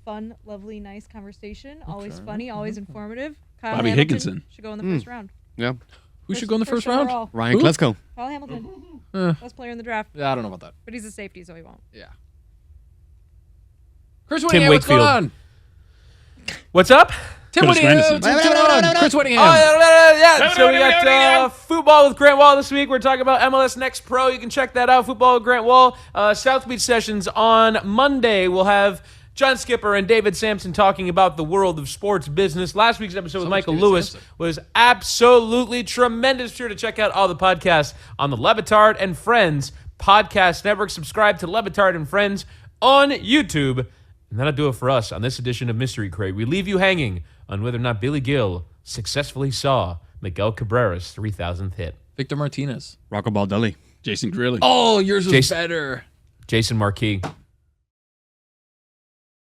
fun, lovely, nice conversation. Always funny, always informative. Kyle Bobby Hamilton Higginson. should go in the first round. Yeah. Who should go in the first round? overall. Ryan Who? Klesko. Kyle Hamilton, best player in the draft, Yeah, I don't know about that. but he's a safety, so he won't. Yeah. Chris Tim Whittingham, what's going Wakefield. on? What's up? Tim Curtis Whittingham, Granderson. what's going on? Chris Whittingham. Yeah. So we got football with Grant Wall this week. We're talking about MLS Next Pro. You can check that out. Football with Grant Wall. South Beach sessions on Monday. We'll have John Skipper and David Sampson talking about the world of sports business. Last week's episode with Michael David Lewis Sampson. was absolutely tremendous. Be sure to check out all the podcasts on the LeBatard and Friends Podcast Network. Subscribe to LeBatard and Friends on YouTube. And that'll do it for us on this edition of Mystery Crate. We leave you hanging on whether or not Billy Gil successfully saw Miguel Cabrera's 3,000th hit. Victor Martinez. Rocco Baldelli. Jason Greeley. Oh, yours was Jason- better. Jason Marquis.